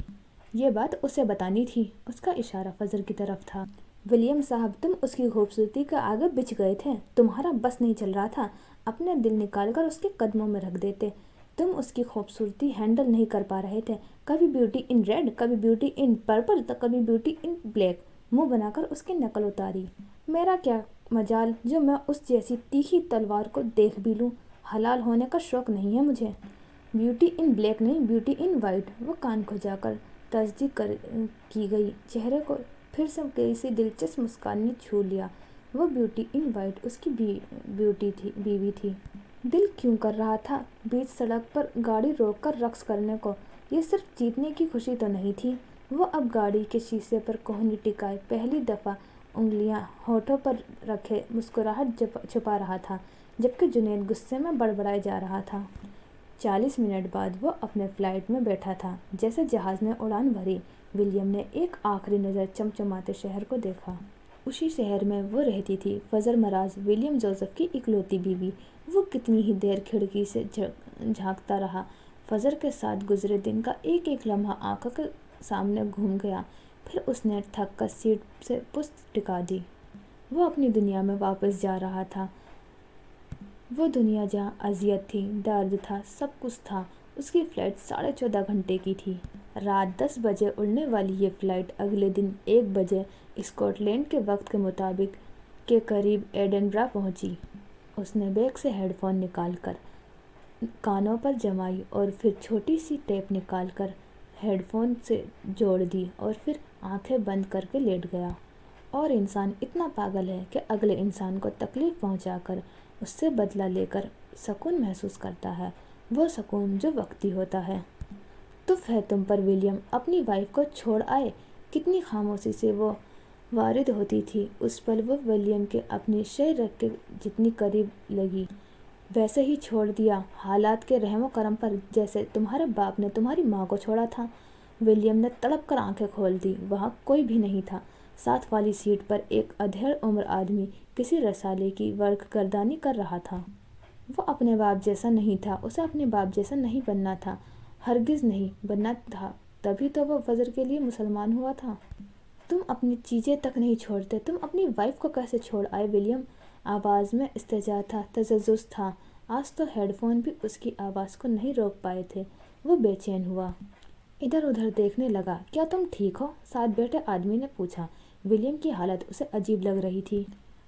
یہ بات اسے بتانی تھی۔ اس کا اشارہ فضر کی طرف تھا۔ ولیم صاحب، تم اس کی خوبصورتی کے آگے بچھ گئے تھے۔ تمہارا بس نہیں چل رہا تھا اپنے دل نکال کر اس کے قدموں میں رکھ دیتے۔ تم اس کی خوبصورتی ہینڈل نہیں کر پا رہے تھے۔ کبھی بیوٹی ان ریڈ، کبھی بیوٹی ان پرپل، تو کبھی بیوٹی ان بلیک۔ منہ بنا کر اس کی نقل اتاری۔ میرا کیا مجال جو میں اس جیسی تیکھی تلوار کو دیکھ بھی لوں۔ حلال ہونے کا شوق نہیں ہے مجھے۔ بیوٹی ان بلیک نہیں، بیوٹی ان وائٹ۔ وہ کان کھجا کر تصدیق کی گئی چہرے کو پھر سے کسی دلچسپ مسکان نے چھو لیا۔ وہ بیوٹی ان وائٹ اس کی بیوی تھی۔ دل کیوں کر رہا تھا بیچ سڑک پر گاڑی روک کر رقص کرنے کو؟ یہ صرف جیتنے کی خوشی تو نہیں تھی۔ وہ اب گاڑی کے شیشے پر کوہنی ٹکائے پہلی دفعہ انگلیاں ہونٹوں پر رکھے مسکراہٹ چھپا رہا تھا، جبکہ جنید غصے میں بڑبڑائے جا رہا تھا۔ 40 منٹ بعد وہ اپنے فلائٹ میں بیٹھا تھا۔ جیسے جہاز نے اڑان بھری، ولیم نے ایک آخری نظر چمچماتے شہر کو دیکھا۔ اسی شہر میں وہ رہتی تھی، فضر مراز، ولیم جوزف کی اکلوتی بیوی۔ وہ کتنی ہی دیر کھڑکی سے جھانکتا رہا۔ فضر کے ساتھ گزرے دن کا ایک ایک لمحہ آنکھوں کے سامنے گھوم گیا۔ پھر اس نے تھک کر سیٹ سے پشت ٹکا دی۔ وہ اپنی دنیا میں واپس جا رہا تھا، وہ دنیا جہاں اذیت تھی، درد تھا، سب کچھ تھا۔ اس کی فلائٹ 14.5 گھنٹے کی تھی۔ رات 10 بجے اڑنے والی یہ فلائٹ اگلے دن 1 بجے اسکاٹ لینڈ کے وقت کے مطابق کے قریب ایڈنبرا پہنچی۔ اس نے بیگ سے ہیڈ فون نکال کر کانوں پر جمائی اور پھر چھوٹی سی ٹیپ نکال کر ہیڈ فون سے جوڑ دی اور پھر آنکھیں بند کر کے لیٹ گیا۔ اور انسان اتنا پاگل ہے کہ اگلے انسان کو تکلیف پہنچا کر اس سے بدلہ لے کر سکون محسوس کرتا ہے، وہ سکون جو وقتی ہوتا ہے۔ تف ہے تم پر ولیم، اپنی وائف کو چھوڑ آئے۔ کتنی خاموشی سے وہ وارد ہوتی تھی۔ اس پل وہ ولیم کے اپنی شہ رکھ کے جتنی قریب لگی، ویسے ہی چھوڑ دیا، حالات کے رحم و کرم پر، جیسے تمہارے باپ نے تمہاری ماں کو چھوڑا تھا۔ ولیم نے تڑپ کر آنکھیں کھول دی۔ وہاں کوئی بھی نہیں تھا۔ ساتھ والی سیٹ پر ایک ادھیڑ عمر آدمی کسی رسالے کی ورق گردانی کر رہا تھا۔ وہ اپنے باپ جیسا نہیں تھا، اسے اپنے باپ جیسا نہیں بننا تھا، ہرگز نہیں بننا تھا، تبھی تو وہ فجر کے لیے مسلمان ہوا تھا۔ تم اپنی چیزیں تک نہیں چھوڑتے، تم اپنی وائف کو کیسے چھوڑ آئے ولیم؟ آواز میں استہجا تھا، تجسس تھا۔ آج تو ہیڈ فون بھی اس کی آواز کو نہیں روک پائے تھے۔ وہ بے چین ہوا، ادھر ادھر دیکھنے لگا۔ کیا تم ٹھیک ہو؟ ساتھ بیٹھے آدمی نے پوچھا۔ ولیم کی حالت اسے عجیب لگ رہی تھی۔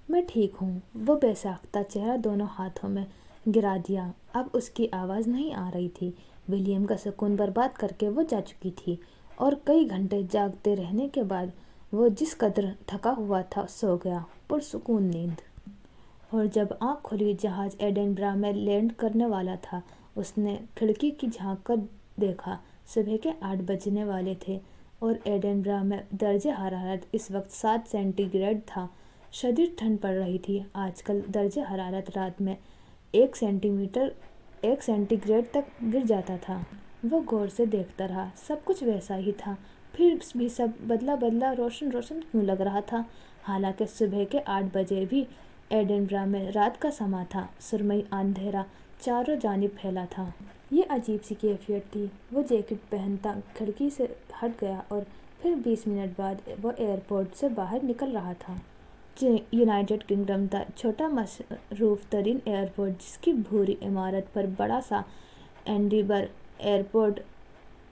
میں ٹھیک ہوں۔ وہ بے ساختہ چہرہ دونوں ہاتھوں میں گرا دیا۔ اب اس کی آواز نہیں آ رہی تھی۔ ولیم کا سکون برباد کر کے وہ جا چکی تھی، اور کئی گھنٹے جاگتے رہنے کے بعد وہ جس قدر تھکا ہوا تھا سو گیا، پرسکون نیند۔ اور جب آنکھ کھلی، جہاز ایڈنبرا میں لینڈ کرنے والا تھا۔ اس نے کھڑکی کی جھانک کر دیکھا۔ صبح کے 8 بجنے والے تھے اور ایڈنبرا میں درجہ حرارت اس وقت 7 سینٹی گریڈ تھا۔ شدید ٹھنڈ پڑ رہی تھی۔ آج کل درجہ حرارت رات میں 1 سینٹی گریڈ تک گر جاتا تھا۔ وہ غور سے دیکھتا رہا۔ سب کچھ ویسا ہی تھا۔ پھر بھی سب بدلا بدلا روشن روشن کیوں لگ رہا تھا؟ حالانکہ صبح کے 8 بجے بھی ایڈنبرا میں رات کا سما تھا۔ سرمئی اندھیرا چاروں جانب پھیلا تھا۔ یہ عجیب سی کیفیت تھی۔ وہ جیکٹ پہنتا کھڑکی سے ہٹ گیا اور پھر 20 منٹ بعد وہ ایئرپورٹ سے باہر نکل رہا تھا۔ یونائیٹڈ کنگڈم کا چھوٹا مصروف ترین ایئرپورٹ، جس کی بھوری عمارت پر بڑا سا ایڈنبرا ایئرپورٹ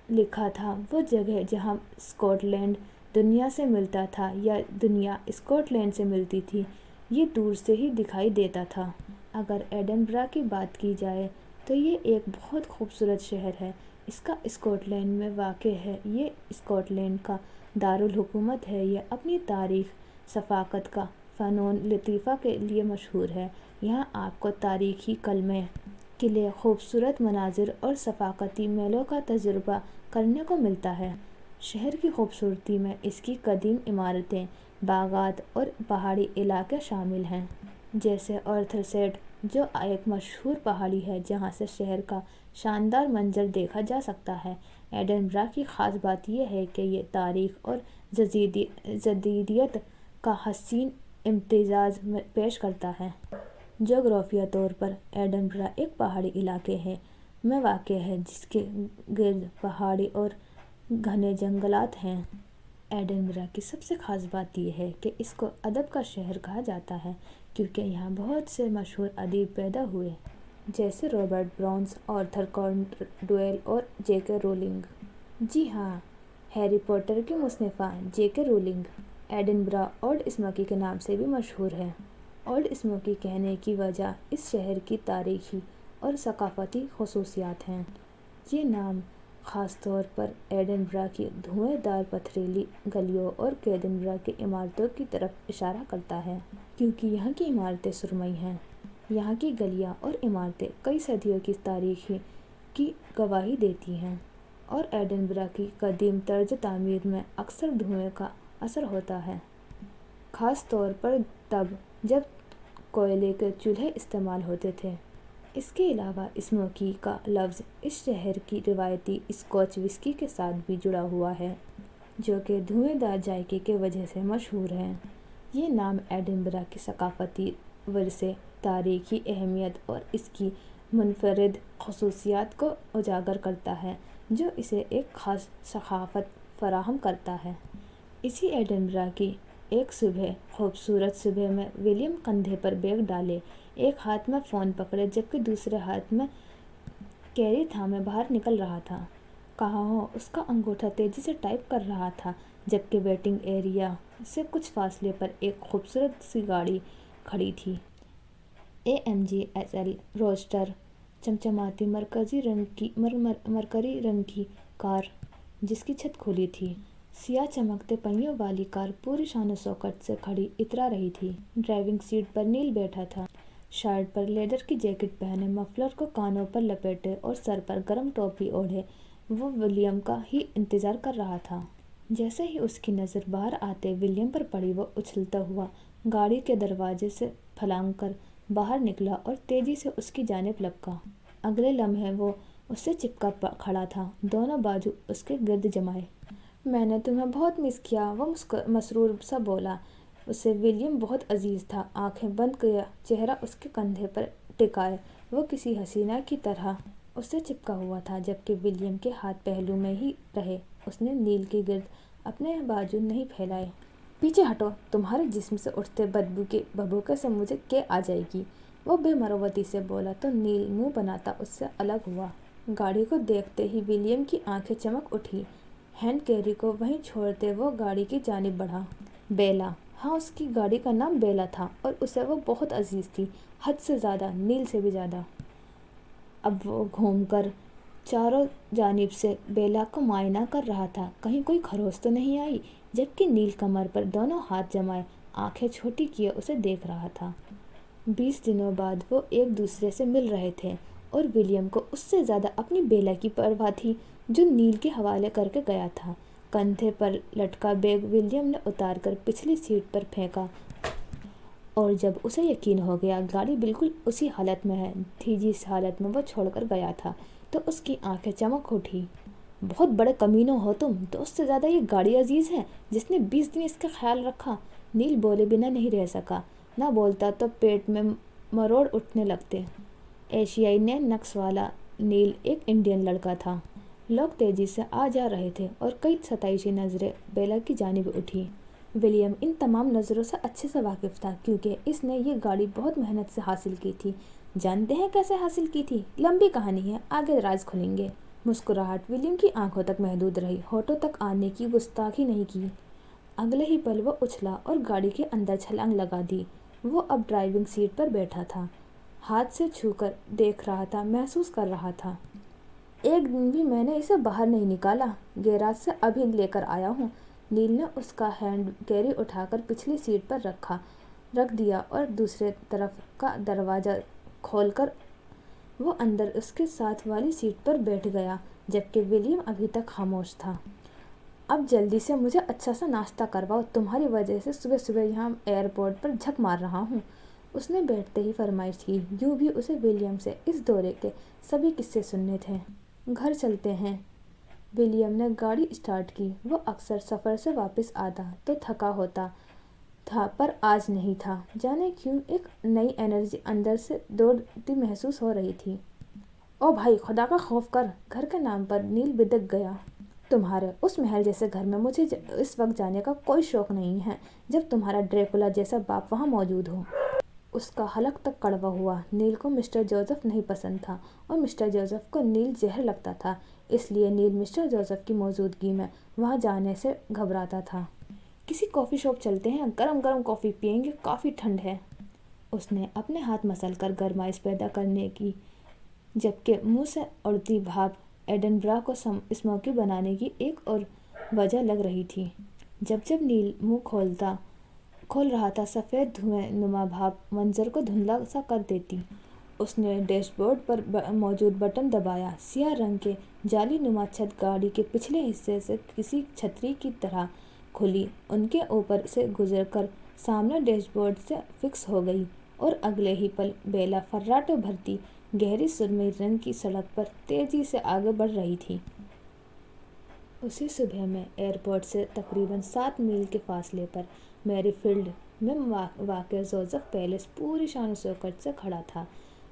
لکھا تھا، وہ جگہ جہاں اسکاٹ لینڈ دنیا سے ملتا تھا یا دنیا اسکاٹ لینڈ سے ملتی تھی، یہ دور سے ہی دکھائی دیتا تھا۔ اگر ایڈنبرا کی بات کی جائے تو یہ ایک بہت خوبصورت شہر ہے۔ اس کا اسکاٹ لینڈ میں واقع ہے۔ یہ اسکاٹ لینڈ کا دارالحکومت ہے۔ یہ اپنی تاریخ، ثقافت کا فنون لطیفہ کے لیے مشہور ہے۔ یہاں آپ کو تاریخی قلعے، خوبصورت مناظر اور ثقافتی میلوں کا تجربہ کرنے کو ملتا ہے۔ شہر کی خوبصورتی میں اس کی قدیم عمارتیں، باغات اور پہاڑی علاقے شامل ہیں، جیسے آرتھر سیٹ، جو ایک مشہور پہاڑی ہے جہاں سے شہر کا شاندار منظر دیکھا جا سکتا ہے۔ ایڈنبرا کی خاص بات یہ ہے کہ یہ تاریخ اور جدیدیت کا حسین امتزاج پیش کرتا ہے۔ جغرافیائی طور پر ایڈنبرا ایک پہاڑی علاقے میں واقع ہے جس کے گرد پہاڑی اور گھنے جنگلات ہیں۔ ایڈنبرا کی سب سے خاص بات یہ ہے کہ اس کو ادب کا شہر کہا جاتا ہے، کیونکہ یہاں بہت سے مشہور ادیب پیدا ہوئے، جیسے Robert brown, Arthur Konan dual اور جے کے رولنگ۔ جی ہاں، ہیری پوٹر کی مصنفہ جے کے رولنگ ایڈنبرا اولڈ اسموکی کے نام سے بھی مشہور ہے۔ اولڈ اسموکی کہنے کی وجہ اس شہر کی تاریخی اور ثقافتی خصوصیات ہیں۔ یہ نام خاص طور پر ایڈنبرا کی دھویں دار پتھریلی گلیوں اور ایڈنبرا کی عمارتوں کی طرف اشارہ کرتا ہے، کیونکہ یہاں کی عمارتیں سرمئی ہیں۔ یہاں کی گلیاں اور عمارتیں کئی صدیوں کی تاریخ کی گواہی دیتی ہیں، اور ایڈنبرا کی قدیم طرز تعمیر میں اکثر دھویں کا اثر ہوتا ہے، خاص طور پر تب جب کوئلے کے چولہے استعمال ہوتے تھے۔ اس کے علاوہ اسموکی کا لفظ اس شہر کی روایتی اسکاچ وسکی کے ساتھ بھی جڑا ہوا ہے، جو کہ دھویں دار ذائقے کی وجہ سے مشہور ہے۔ یہ نام ایڈنبرا کی ثقافتی ورثے، تاریخی اہمیت اور اس کی منفرد خصوصیات کو اجاگر کرتا ہے، جو اسے ایک خاص ثقافت فراہم کرتا ہے۔ اسی ایڈنبرا کی ایک خوبصورت صبح میں ولیم کندھے پر بیگ ڈالے، ایک ہاتھ میں فون پکڑے جبکہ دوسرے ہاتھ میں کیری تھامے باہر نکل رہا تھا۔ کہاں ہو، اس کا انگوٹھا تیزی سے ٹائپ کر رہا تھا، جبکہ ویٹنگ ایریا سے کچھ فاصلے پر ایک خوبصورت سی گاڑی کھڑی تھی۔ AMG SL روڈسٹر، چمچماتی مرکری رنگ کی کار جس کی چھت کھلی تھی۔ سیاہ چمکتے پہیوں والی کار پوری شان و شوکت سے کھڑی اترا رہی تھی۔ ڈرائیونگ سیٹ پر نیل بیٹھا تھا، شرٹ پر لیدر کی جیکٹ پہنے، مفلر کو کانوں پر لپیٹے اور سر پر گرم ٹوپی اوڑھے وہ ولیم کا ہی انتظار کر رہا تھا۔ جیسے ہی اس کی نظر باہر آتے ولیم پر پڑی، وہ اچھلتا ہوا گاڑی کے دروازے سے پھلانگ کر باہر نکلا اور تیزی سے اس کی جانب لپکا۔ اگلے لمحے وہ اس سے چپکا کھڑا تھا، دونوں بازو اس کے گرد جمائے۔ میں نے تمہیں بہت مس کیا، وہ مسرور سا بولا۔ اسے ولیم بہت عزیز تھا۔ آنکھیں بند کیا، چہرہ اس کے کندھے پر ٹکائے، وہ کسی حسینہ کی طرح اس سے چپکا ہوا تھا، جبکہ ولیم کے ہاتھ پہلو میں ہی رہے۔ اس نے نیل کے گرد اپنے بازو نہیں پھیلائے۔ پیچھے ہٹو، تمہارے جسم سے اٹھتے بدبو کے بھبوکے سے مجھے کے آ جائے گی، وہ بے مروتی سے بولا تو نیل منہ بناتا اس سے الگ ہوا۔ گاڑی کو دیکھتے ہی ولیم کی آنکھیں چمک اٹھی۔ ہینڈ کیری کو وہیں چھوڑتے وہ گاڑی کی جانب بڑھا۔ بیلا، ہاں اس کی گاڑی کا نام بیلا تھا اور اسے وہ بہت عزیز تھی، حد سے زیادہ، نیل سے بھی زیادہ۔ اب وہ گھوم کر چاروں جانب سے بیلا کو معائنہ کر رہا تھا، کہیں کوئی خروش تو نہیں آئی، جبکہ نیل کمر پر دونوں ہاتھ جمائے آنکھیں چھوٹی کیے اسے دیکھ رہا تھا۔ 20 دنوں بعد وہ ایک دوسرے سے مل رہے تھے اور ولیم کو اس سے زیادہ اپنی بیلا کی پرواہ تھی جو نیل کے حوالے کر کے گیا تھا۔ کندھے پر لٹکا بیگ ولیم نے اتار کر پچھلی سیٹ پر پھینکا اور جب اسے یقین ہو گیا گاڑی بالکل اسی حالت میں تھی جس حالت میں وہ چھوڑ کر گیا تھا، تو اس کی آنکھیں چمک اٹھی۔ بہت بڑے کمینوں ہو تم، دوست سے زیادہ یہ گاڑی عزیز ہے جس نے 20 دن اس کا خیال رکھا۔ نیل بولے بنا نہیں رہ سکا، نہ بولتا تو پیٹ میں مروڑ اٹھنے لگتے۔ ایشیائی نے نقص والا نیل ایک انڈین لڑکا تھا۔ لوگ تیزی سے آ جا رہے تھے اور کئی ستائشی نظریں بیلا کی جانب اٹھی۔ ولیم ان تمام نظروں سے اچھے سے واقف تھا کیونکہ اس نے یہ گاڑی بہت محنت سے حاصل کی تھی۔ جانتے ہیں کیسے حاصل کی تھی؟ لمبی کہانی ہے، آگے راز کھلیں گے۔ مسکراہٹ ولیم کی آنکھوں تک محدود رہی، ہونٹوں تک آنے کی گستاخی نہیں کی۔ اگلے ہی پل وہ اچھلا اور گاڑی کے اندر چھلانگ لگا دی۔ وہ اب ڈرائیونگ سیٹ پر بیٹھا تھا، ہاتھ سے چھو کر دیکھ رہا تھا، محسوس کر رہا تھا۔ ایک دن بھی میں نے اسے باہر نہیں نکالا، گیراج سے ابھی لے کر آیا ہوں۔ نیل نے اس کا ہینڈ کیری اٹھا کر پچھلی سیٹ پر رکھ دیا اور دوسرے طرف کا دروازہ کھول کر وہ اندر اس کے ساتھ والی سیٹ پر بیٹھ گیا، جبکہ ولیم ابھی تک خاموش تھا۔ اب جلدی سے مجھے اچھا سا ناشتہ کرواؤ، تمہاری وجہ سے صبح صبح یہاں ایئرپورٹ پر جھک مار رہا ہوں، اس نے بیٹھتے ہی فرمائش کی۔ یوں بھی اسے ولیم سے اس دورے کے سبھی قصے سننے تھے۔ گھر چلتے ہیں۔ ولیم نے گاڑی اسٹارٹ کی۔ وہ اکثر سفر سے واپس آتا تو تھکا ہوتا تھا، پر آج نہیں تھا۔ جانے کیوں ایک نئی انرجی اندر سے دوڑتی محسوس ہو رہی تھی۔ او بھائی، خدا کا خوف کر! گھر کے نام پر نیل بدک گیا۔ تمہارے اس محل جیسے گھر میں مجھے اس وقت جانے کا کوئی شوق نہیں ہے جب تمہارا ڈریکولا جیسا باپ وہاں موجود ہو۔ اس کا حلق تک کڑوا ہوا۔ نیل کو مسٹر جوزف نہیں پسند تھا اور مسٹر جوزف کو نیل زہر لگتا تھا، اس لیے نیل مسٹر جوزف کی موجودگی میں وہاں جانے سے گھبراتا تھا۔ کسی کافی شاپ چلتے ہیں، گرم گرم کافی پئیں گے، کافی ٹھنڈ ہے۔ اس نے اپنے ہاتھ مسل کر گرمائش پیدا کرنے کی، جبکہ منہ سے اڑتی بھاپ ایڈنبرا کو اسموکی بنانے کی ایک اور وجہ لگ رہی تھی۔ جب جب نیل منہ کھول رہا تھا، سفید دھوئیں نما بھاپ منظر کو دھندلا سا کر دیتی۔ اس نے ڈیش بورڈ پر موجود بٹن دبایا۔ سیاہ رنگ کے جالی نما چھت گاڑی کے پچھلے حصے سے کسی چھتری کی طرح کھلی، ان کے اوپر سے گزر کر سامنے ڈیش بورڈ سے فکس ہو گئی، اور اگلے ہی پل بیلا فراٹے بھرتی گہری سرمئی رنگ کی سڑک پر تیزی سے آگے بڑھ رہی تھی۔ اسی صبح میں ایئرپورٹ سے تقریباً 7 میل کے فاصلے پر میری فیلڈ میں واقع جوزف پیلس پوری شان و شوکت سے کھڑا تھا۔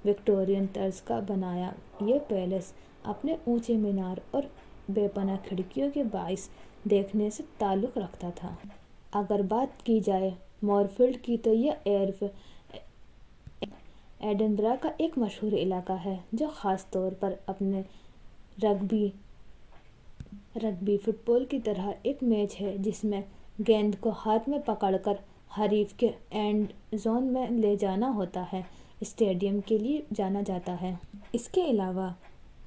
وکٹورین طرز کا بنایا یہ پیلس اپنے اونچے مینار اور بے پناہ کھڑکیوں کے باعث دیکھنے سے تعلق رکھتا تھا۔ اگر بات کی جائے مورفیلڈ کی تو یہ ایڈنبرا کا ایک مشہور علاقہ ہے جو خاص طور پر اپنے رگبی فٹ بال کی طرح ایک میچ ہے جس میں گیند کو ہاتھ میں پکڑ کر حریف کے اینڈ زون میں لے جانا ہوتا ہے، اسٹیڈیم کے لیے جانا جاتا ہے۔ اس کے علاوہ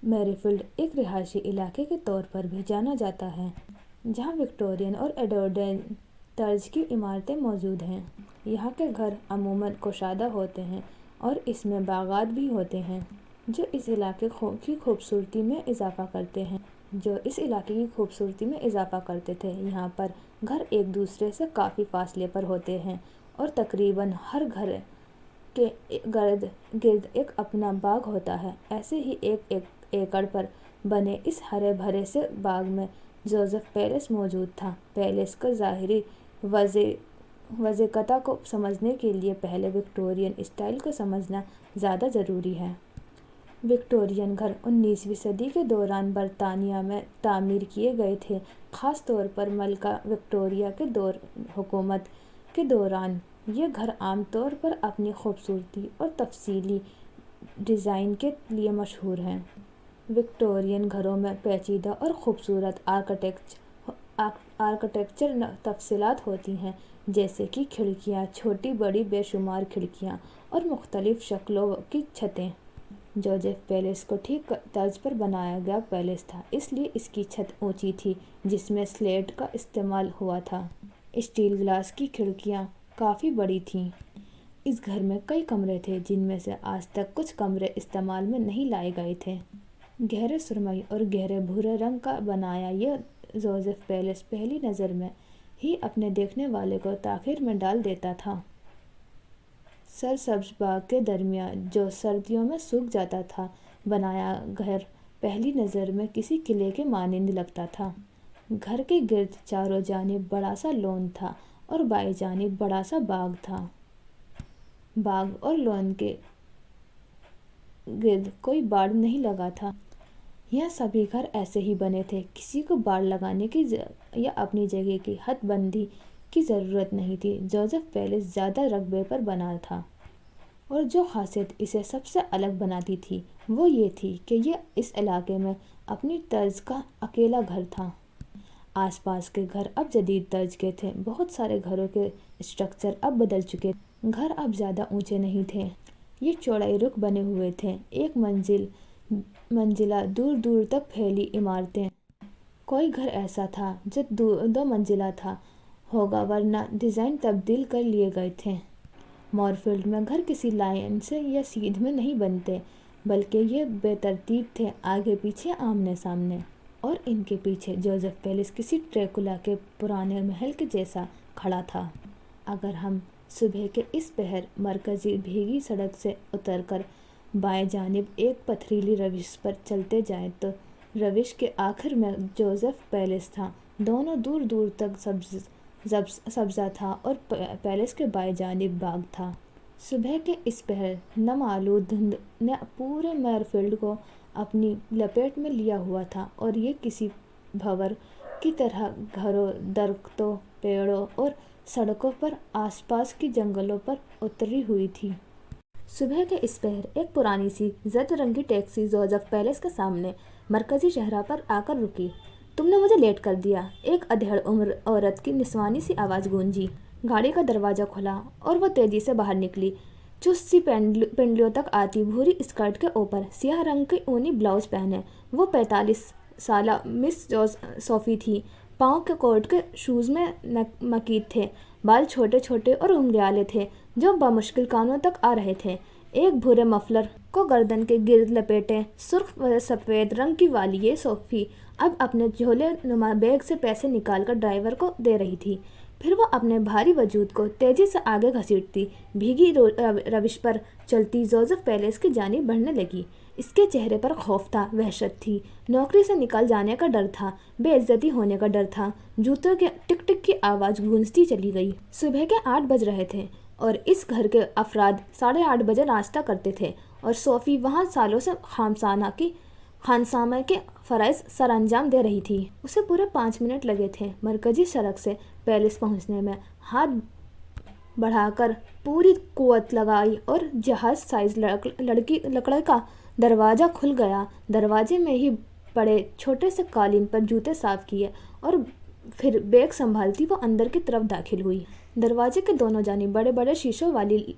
میریفیلڈ ایک رہائشی علاقے کے طور پر بھی جانا جاتا ہے جہاں وکٹورین اور ایڈورڈین طرز کی عمارتیں موجود ہیں۔ یہاں کے گھر عموماً کشادہ ہوتے ہیں اور اس میں باغات بھی ہوتے ہیں جو اس علاقے کی خوبصورتی میں اضافہ کرتے تھے۔ یہاں پر گھر ایک دوسرے سے کافی فاصلے پر ہوتے ہیں اور تقریباً ہر گھر کے گرد ایک اپنا باغ ہوتا ہے۔ ایسے ہی ایک ایکڑ پر بنے اس ہرے بھرے سے باغ میں جوزف پیلس موجود تھا۔ پیلس کا ظاہری وضعیت کو سمجھنے کے لیے پہلے وکٹورین اسٹائل کو سمجھنا زیادہ ضروری ہے۔ وکٹورین گھر 19ویں صدی کے دوران برطانیہ میں تعمیر کیے گئے تھے، خاص طور پر ملکہ وکٹوریہ کے حکومت کے دوران۔ یہ گھر عام طور پر اپنی خوبصورتی اور تفصیلی ڈیزائن کے لیے مشہور ہیں۔ وکٹورین گھروں میں پیچیدہ اور خوبصورت آرکیٹیکچر تفصیلات ہوتی ہیں، جیسے کہ کھڑکیاں، چھوٹی بڑی بے شمار کھڑکیاں اور مختلف شکلوں کی چھتیں۔ جوزف پیلس کو ٹھیک طرز پر بنایا گیا پیلس تھا، اس لیے اس کی چھت اونچی تھی جس میں سلیٹ کا استعمال ہوا تھا۔ اسٹیل گلاس کی کھڑکیاں کافی بڑی تھیں۔ اس گھر میں کئی کمرے تھے جن میں سے آج تک کچھ کمرے استعمال میں نہیں لائے گئے تھے۔ گہرے سرمئی اور گہرے بھورے رنگ کا بنایا یہ جوزف پیلس پہلی نظر میں ہی اپنے دیکھنے والے کو تاخیر میں ڈال دیتا تھا۔ سرسبز باغ کے درمیان جو سردیوں میں سوکھ جاتا تھا، بنایا گھر पहली नज़र में किसी किले के मानिंद लगता था। घर के गिर्द चारों जानिब बड़ा सा लॉन था और बाएं जानिब बड़ा सा बाग था। बाग और लॉन के गिर्द कोई बाड़ नहीं लगा था। यह सभी घर ऐसे ही बने थे, किसी को बाड़ लगाने की या अपनी जगह की हदबंदी की ज़रूरत नहीं थी। जोसेफ पैलेस ज़्यादा रकबे पर बना था और जो खासियत इसे सबसे अलग बनाती थी वो ये थी कि यह इस इलाके में अपनी तर्ज का अकेला घर था। आसपास के घर अब जदीद तर्ज के थे। बहुत सारे घरों के स्ट्रक्चर अब बदल चुके। घर अब ज़्यादा ऊंचे नहीं थे, ये चौड़ाई रुख बने हुए थे। एक मंजिला दूर दूर तक फैली इमारतें। कोई घर ऐसा था जो दो मंजिला था होगा, वरना डिज़ाइन तब्दील कर लिए गए थे। मॉरफील्ड में घर किसी लाइन से या सीध में नहीं बनते, बल्कि ये बेतरतीब थे, आगे पीछे आमने सामने। और इनके पीछे जोसेफ पैलेस किसी ड्रैकुला के पुराने महल के जैसा खड़ा था। अगर हम सुबह के इस पहर मरकज़ी भीगी सड़क से उतरकर बाएं जानिब एक पथरीली रविश पर चलते जाएं तो रविश के आखिर में जोसेफ पैलेस था। दोनों दूर दूर तक सब्ज़ा था और पैलेस के बाएं जानिब बाग था। सुबह के इस पहर नम आलूद धुंध ने पूरे मॉरफील्ड को अपनी लपेट में लिया हुआ था और ये किसी भंवर की तरह घरों, दरख्तों, पेड़ों और सड़कों पर, आसपास की जंगलों पर उतरी हुई थी। सुबह के इस पहर एक पुरानी सी जर्द रंग की टैक्सी जोसेफ पैलेस के सामने मरकजी शहरा पर आकर रुकी। तुमने मुझे लेट कर दिया, एक अधेड़ उम्र औरत की निस्वानी सी आवाज़ गूंजी। गाड़ी का दरवाज़ा खुला और वो तेज़ी से बाहर निकली। चुस्त सी पेंडलियों तक आती भूरी स्कर्ट के ऊपर सियाह रंग की ऊनी ब्लाउज पहने वो 45 साला मिस सोफ़ी थी। पाँव के कोट के शूज़ में मकीद थे। बाल छोटे छोटे और उंगलियाले थे जो बामुश्किल कानों तक आ रहे थे। एक भूरे मफलर को गर्दन के गिर्द लपेटे सुर्ख व सफ़ेद रंग की वाली ये सोफ़ी अब अपने झोले नुमा बैग से पैसे निकालकर ड्राइवर को दे रही थी। फिर वो अपने भारी वजूद को तेज़ी से आगे घसीटती भीगी रविश पर चलती जोसेफ पैलेस की जानिब बढ़ने लगी। इसके चेहरे पर खौफ था, वहशत थी। नौकरी से निकल जाने का डर था, बेइज्जती होने का डर था। जूतों के टिक टिक की आवाज़ गूंजती चली गई। सुबह के 8 बज रहे थे और इस घर के अफराद 8:30 बजे नाश्ता करते थे और सोफ़ी वहाँ सालों से खानसामा के फ़राइज़ सरअंजाम दे रही थी। उसे पूरे 5 मिनट लगे थे मरकजी सड़क से पैलेस पहुँचने में। हाथ बढ़ाकर पूरी कुव्वत लगाई और जहाज़ साइज लकड़ी का दरवाज़ा खुल गया। दरवाजे में ही पड़े छोटे से कालीन पर जूते साफ़ किए और फिर बैग संभालती वो अंदर की तरफ दाखिल हुई। दरवाजे के दोनों जानिब बड़े बड़े शीशों वाली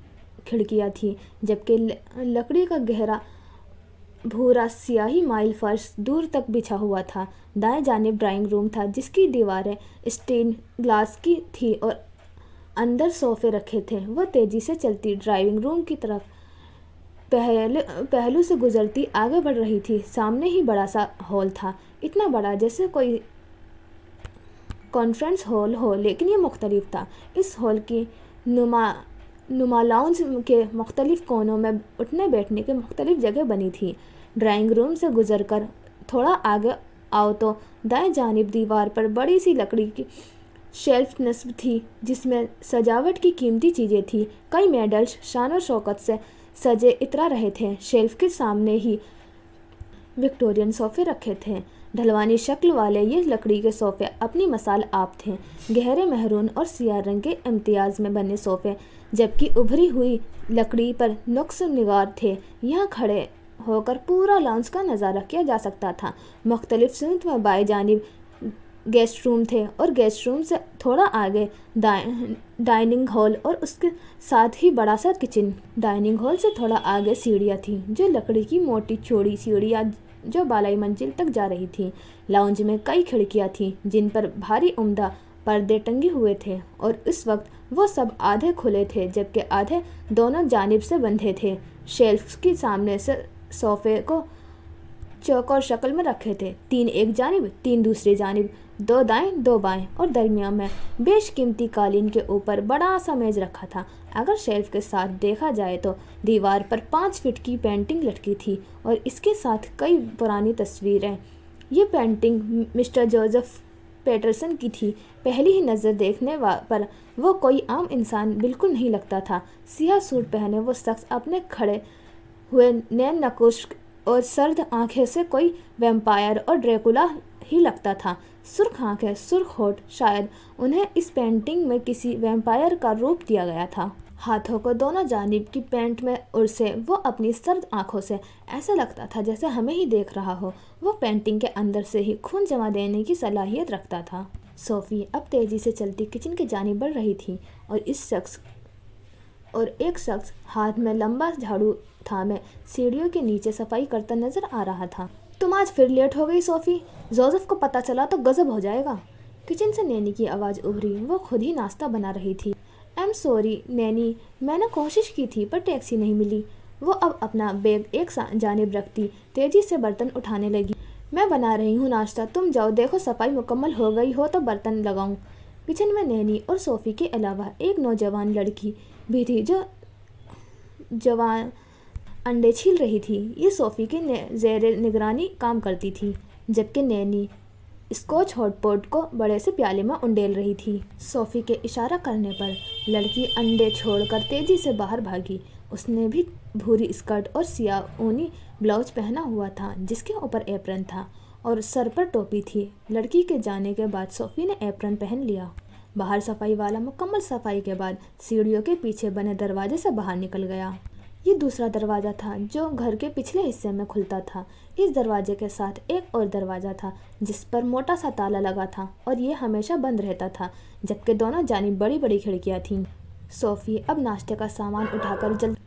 खिड़कियाँ थीं, जबकि लकड़ी का गहरा भूरा स्याही माइल फर्श दूर तक बिछा हुआ था। दाएं जानिब ड्राइंग रूम था जिसकी दीवारें स्टेन ग्लास की थी और अंदर सोफ़े रखे थे। वह तेज़ी से चलती ड्राइविंग रूम की तरफ पहलू से गुजरती आगे बढ़ रही थी। सामने ही बड़ा सा हॉल था, इतना बड़ा जैसे कोई कॉन्फ्रेंस हॉल हो, लेकिन ये मुख्तलिफ था। इस हॉल की नुमा लाउंज के मुख्तलिफ कोनों में उठने बैठने की मुख्तलिफ जगह बनी थी। ड्राइंग रूम से गुजरकर थोड़ा आगे आओ तो दाएं जानिब दीवार पर बड़ी सी लकड़ी की शेल्फ नस्ब थी जिसमें सजावट की कीमती चीज़ें थी। कई मेडल्स शान और शौकत से सजे इतरा रहे थे। शेल्फ के सामने ही विक्टोरियन सोफ़े रखे थे। ढलवानी शक्ल वाले ये लकड़ी के सोफ़े अपनी मसाल आप थे। गहरे महरून और सियाह रंग के इम्तियाज़ में बने सोफ़े, जबकि उभरी हुई लकड़ी पर नुक्स निगार थे। यहाँ खड़े होकर पूरा लाउंज का नज़ारा किया जा सकता था। मुख्तलिफ सिमत में बाएं जानिब गेस्ट रूम थे और गेस्ट रूम से थोड़ा आगे डाइनिंग हॉल और उसके साथ ही बड़ा सा किचन। डाइनिंग हॉल से थोड़ा आगे सीढ़ियाँ थीं, जो लकड़ी की मोटी चौड़ी सीढ़ियाँ जो बालाई मंजिल तक जा रही थी। लाउंज में कई खिड़कियाँ थीं जिन पर भारी उम्दा पर्दे टंगे हुए थे और इस वक्त वो सब आधे खुले थे जबकि आधे दोनों जानिब से बंधे थे। शेल्फ्स के सामने से सोफ़े को चौकोर शक्ल में रखे थे, 3 एक जानिब 3 दूसरी जानिब। दो दाएं दो बाएं, और दरमियान में बेशकीमती कालीन के ऊपर बड़ा सा मेज रखा था। अगर शेल्फ के साथ देखा जाए तो दीवार पर 5 फीट की पेंटिंग लटकी थी और इसके साथ कई पुरानी तस्वीरें। ये पेंटिंग मिस्टर जोसेफ पैटरसन की थी। पहली ही नज़र देखने पर वो कोई आम इंसान बिल्कुल नहीं लगता था। सियाह सूट पहने वो शख्स अपने खड़े हुए नैन नकुश और सर्द आंखें से कोई वैम्पायर और ड्रैकुला ही लगता था। सुर्ख आंखें, सुर्ख होठ, शायद उन्हें इस पेंटिंग में किसी वैम्पायर का रूप दिया गया था। हाथों को दोनों जानिब की पैंट में उड़से वो अपनी सर्द आंखों से ऐसा लगता था जैसे हमें ही देख रहा हो। वो पेंटिंग के अंदर से ही खून जमा देने की सलाहियत रखता था। सोफ़ी अब तेज़ी से चलती किचन की जानिब बढ़ रही थी और एक शख्स हाथ में लंबा झाड़ू थामे सीढ़ियों के नीचे सफाई करता नजर आ रहा था। तुम आज फिर लेट हो गई सोफ़ी, जोसेफ को पता चला तो गजब हो जाएगा। किचन से नैनी की आवाज़ उभरी। वो खुद ही नाश्ता बना रही थी। आई एम सॉरी नैनी, मैंने कोशिश की थी पर टैक्सी नहीं मिली। वो अब अपना बैग एक जानिब रखती तेज़ी से बर्तन उठाने लगी। मैं बना रही हूँ नाश्ता, तुम जाओ, देखो सफाई मुकम्मल हो गई हो तो बर्तन लगाऊँ। किचन में नैनी और सोफ़ी के अलावा एक नौजवान लड़की भी थी जो जवान अंडे छील रही थी। ये सोफ़ी की ज़ेरे निगरानी काम करती थी, जबकि नैनी स्कॉच हॉटपॉट को बड़े से प्याले में उंडेल रही थी। सोफ़ी के इशारा करने पर लड़की अंडे छोड़कर तेज़ी से बाहर भागी। उसने भी भूरी स्कर्ट और सियाह ऊनी ब्लाउज पहना हुआ था जिसके ऊपर एप्रन था और सर पर टोपी थी। लड़की के जाने के बाद सोफ़ी ने एप्रन पहन लिया। बाहर सफाई वाला मुकम्मल सफाई के बाद सीढ़ियों के पीछे बने दरवाजे से बाहर निकल गया। ये दूसरा दरवाज़ा था जो घर के पिछले हिस्से में खुलता था। इस दरवाजे के साथ एक और दरवाज़ा था जिस पर मोटा सा ताला लगा था और ये हमेशा बंद रहता था, जबकि दोनों जानिब बड़ी बड़ी खिड़कियाँ थीं। सोफ़ी अब नाश्ते का सामान उठाकर जल्द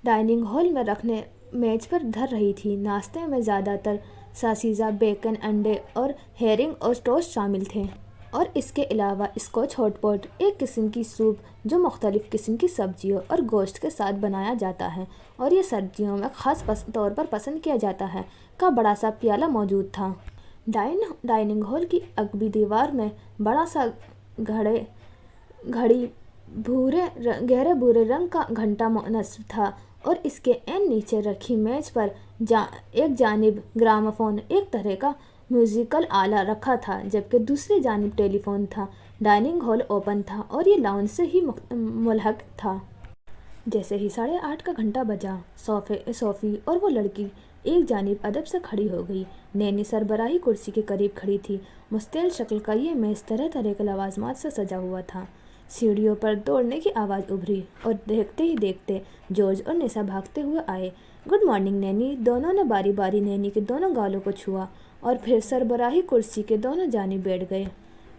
डाइनिंग हॉल में रखने मेज पर धर रही थी। नाश्ते में ज़्यादातर सासीज़ा, बेकन, अंडे और हेरिंग और टोस्ट शामिल थे और इसके अलावा स्कॉच हॉटपॉट, एक किस्म की सूप जो मुख्तलिफ़ किस्म की सब्जियों और गोश्त के साथ बनाया जाता है और ये सर्दियों में ख़ास तौर पर पसंद किया जाता है, का बड़ा सा प्याला मौजूद था। डाइनिंग हॉल की अगबी दीवार में बड़ा सा घड़ी गहरे भूरे रंग का घंटा नस्ब था और इसके एन नीचे रखी मेज पर एक जानिब ग्रामोफोन, एक तरह का म्यूज़िकल आला रखा था, जबकि दूसरी जानिब टेलीफोन था। डाइनिंग हॉल ओपन था और ये लाउंज से ही मुल्हक था। जैसे ही 8:30 का घंटा बजा, सोफ़ी और वो लड़की एक जानिब अदब से खड़ी हो गई। नैनी सरबराही कुर्सी के करीब खड़ी थी। मुस्तैल शक्ल का ये मेज़ तरह तरह के लवाजमात से सजा हुआ था। सीढ़ियों पर दौड़ने की आवाज़ उभरी और देखते ही देखते जॉर्ज और निशा भागते हुए आए। Good morning Naini. दोनों ने बारी बारी नैनी के दोनों गालों को छुआ और फिर सरबराही कुर्सी के दोनों जानिब बैठ गए।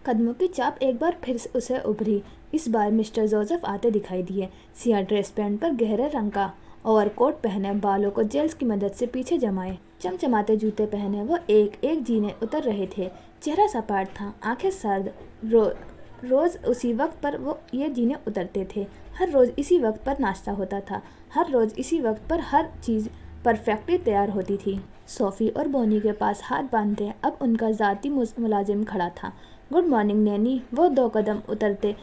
कदमों की चाप एक बार फिर उसे उभरी। इस बार मिस्टर जोसेफ आते दिखाई दिए। सियाह ड्रेस पैंट पर गहरे रंग का ओवरकोट पहने, बालों को जेल्स की मदद से पीछे जमाए, चमचमाते जूते पहने वो एक एक जीने उतर रहे थे। चेहरा सपाट था, आंखें सर्द। रोज़ उसी वक्त पर वो ये जीने उतरते थे। हर रोज़ इसी वक्त पर नाश्ता होता था। हर रोज़ इसी वक्त पर हर चीज़ परफेक्टली तैयार होती थी। सोफ़ी और बोनी के पास हाथ बांधे अब उनका ज़ाती मुलाजिम खड़ा था। Good morning Naini. वो 2 कदम उतरते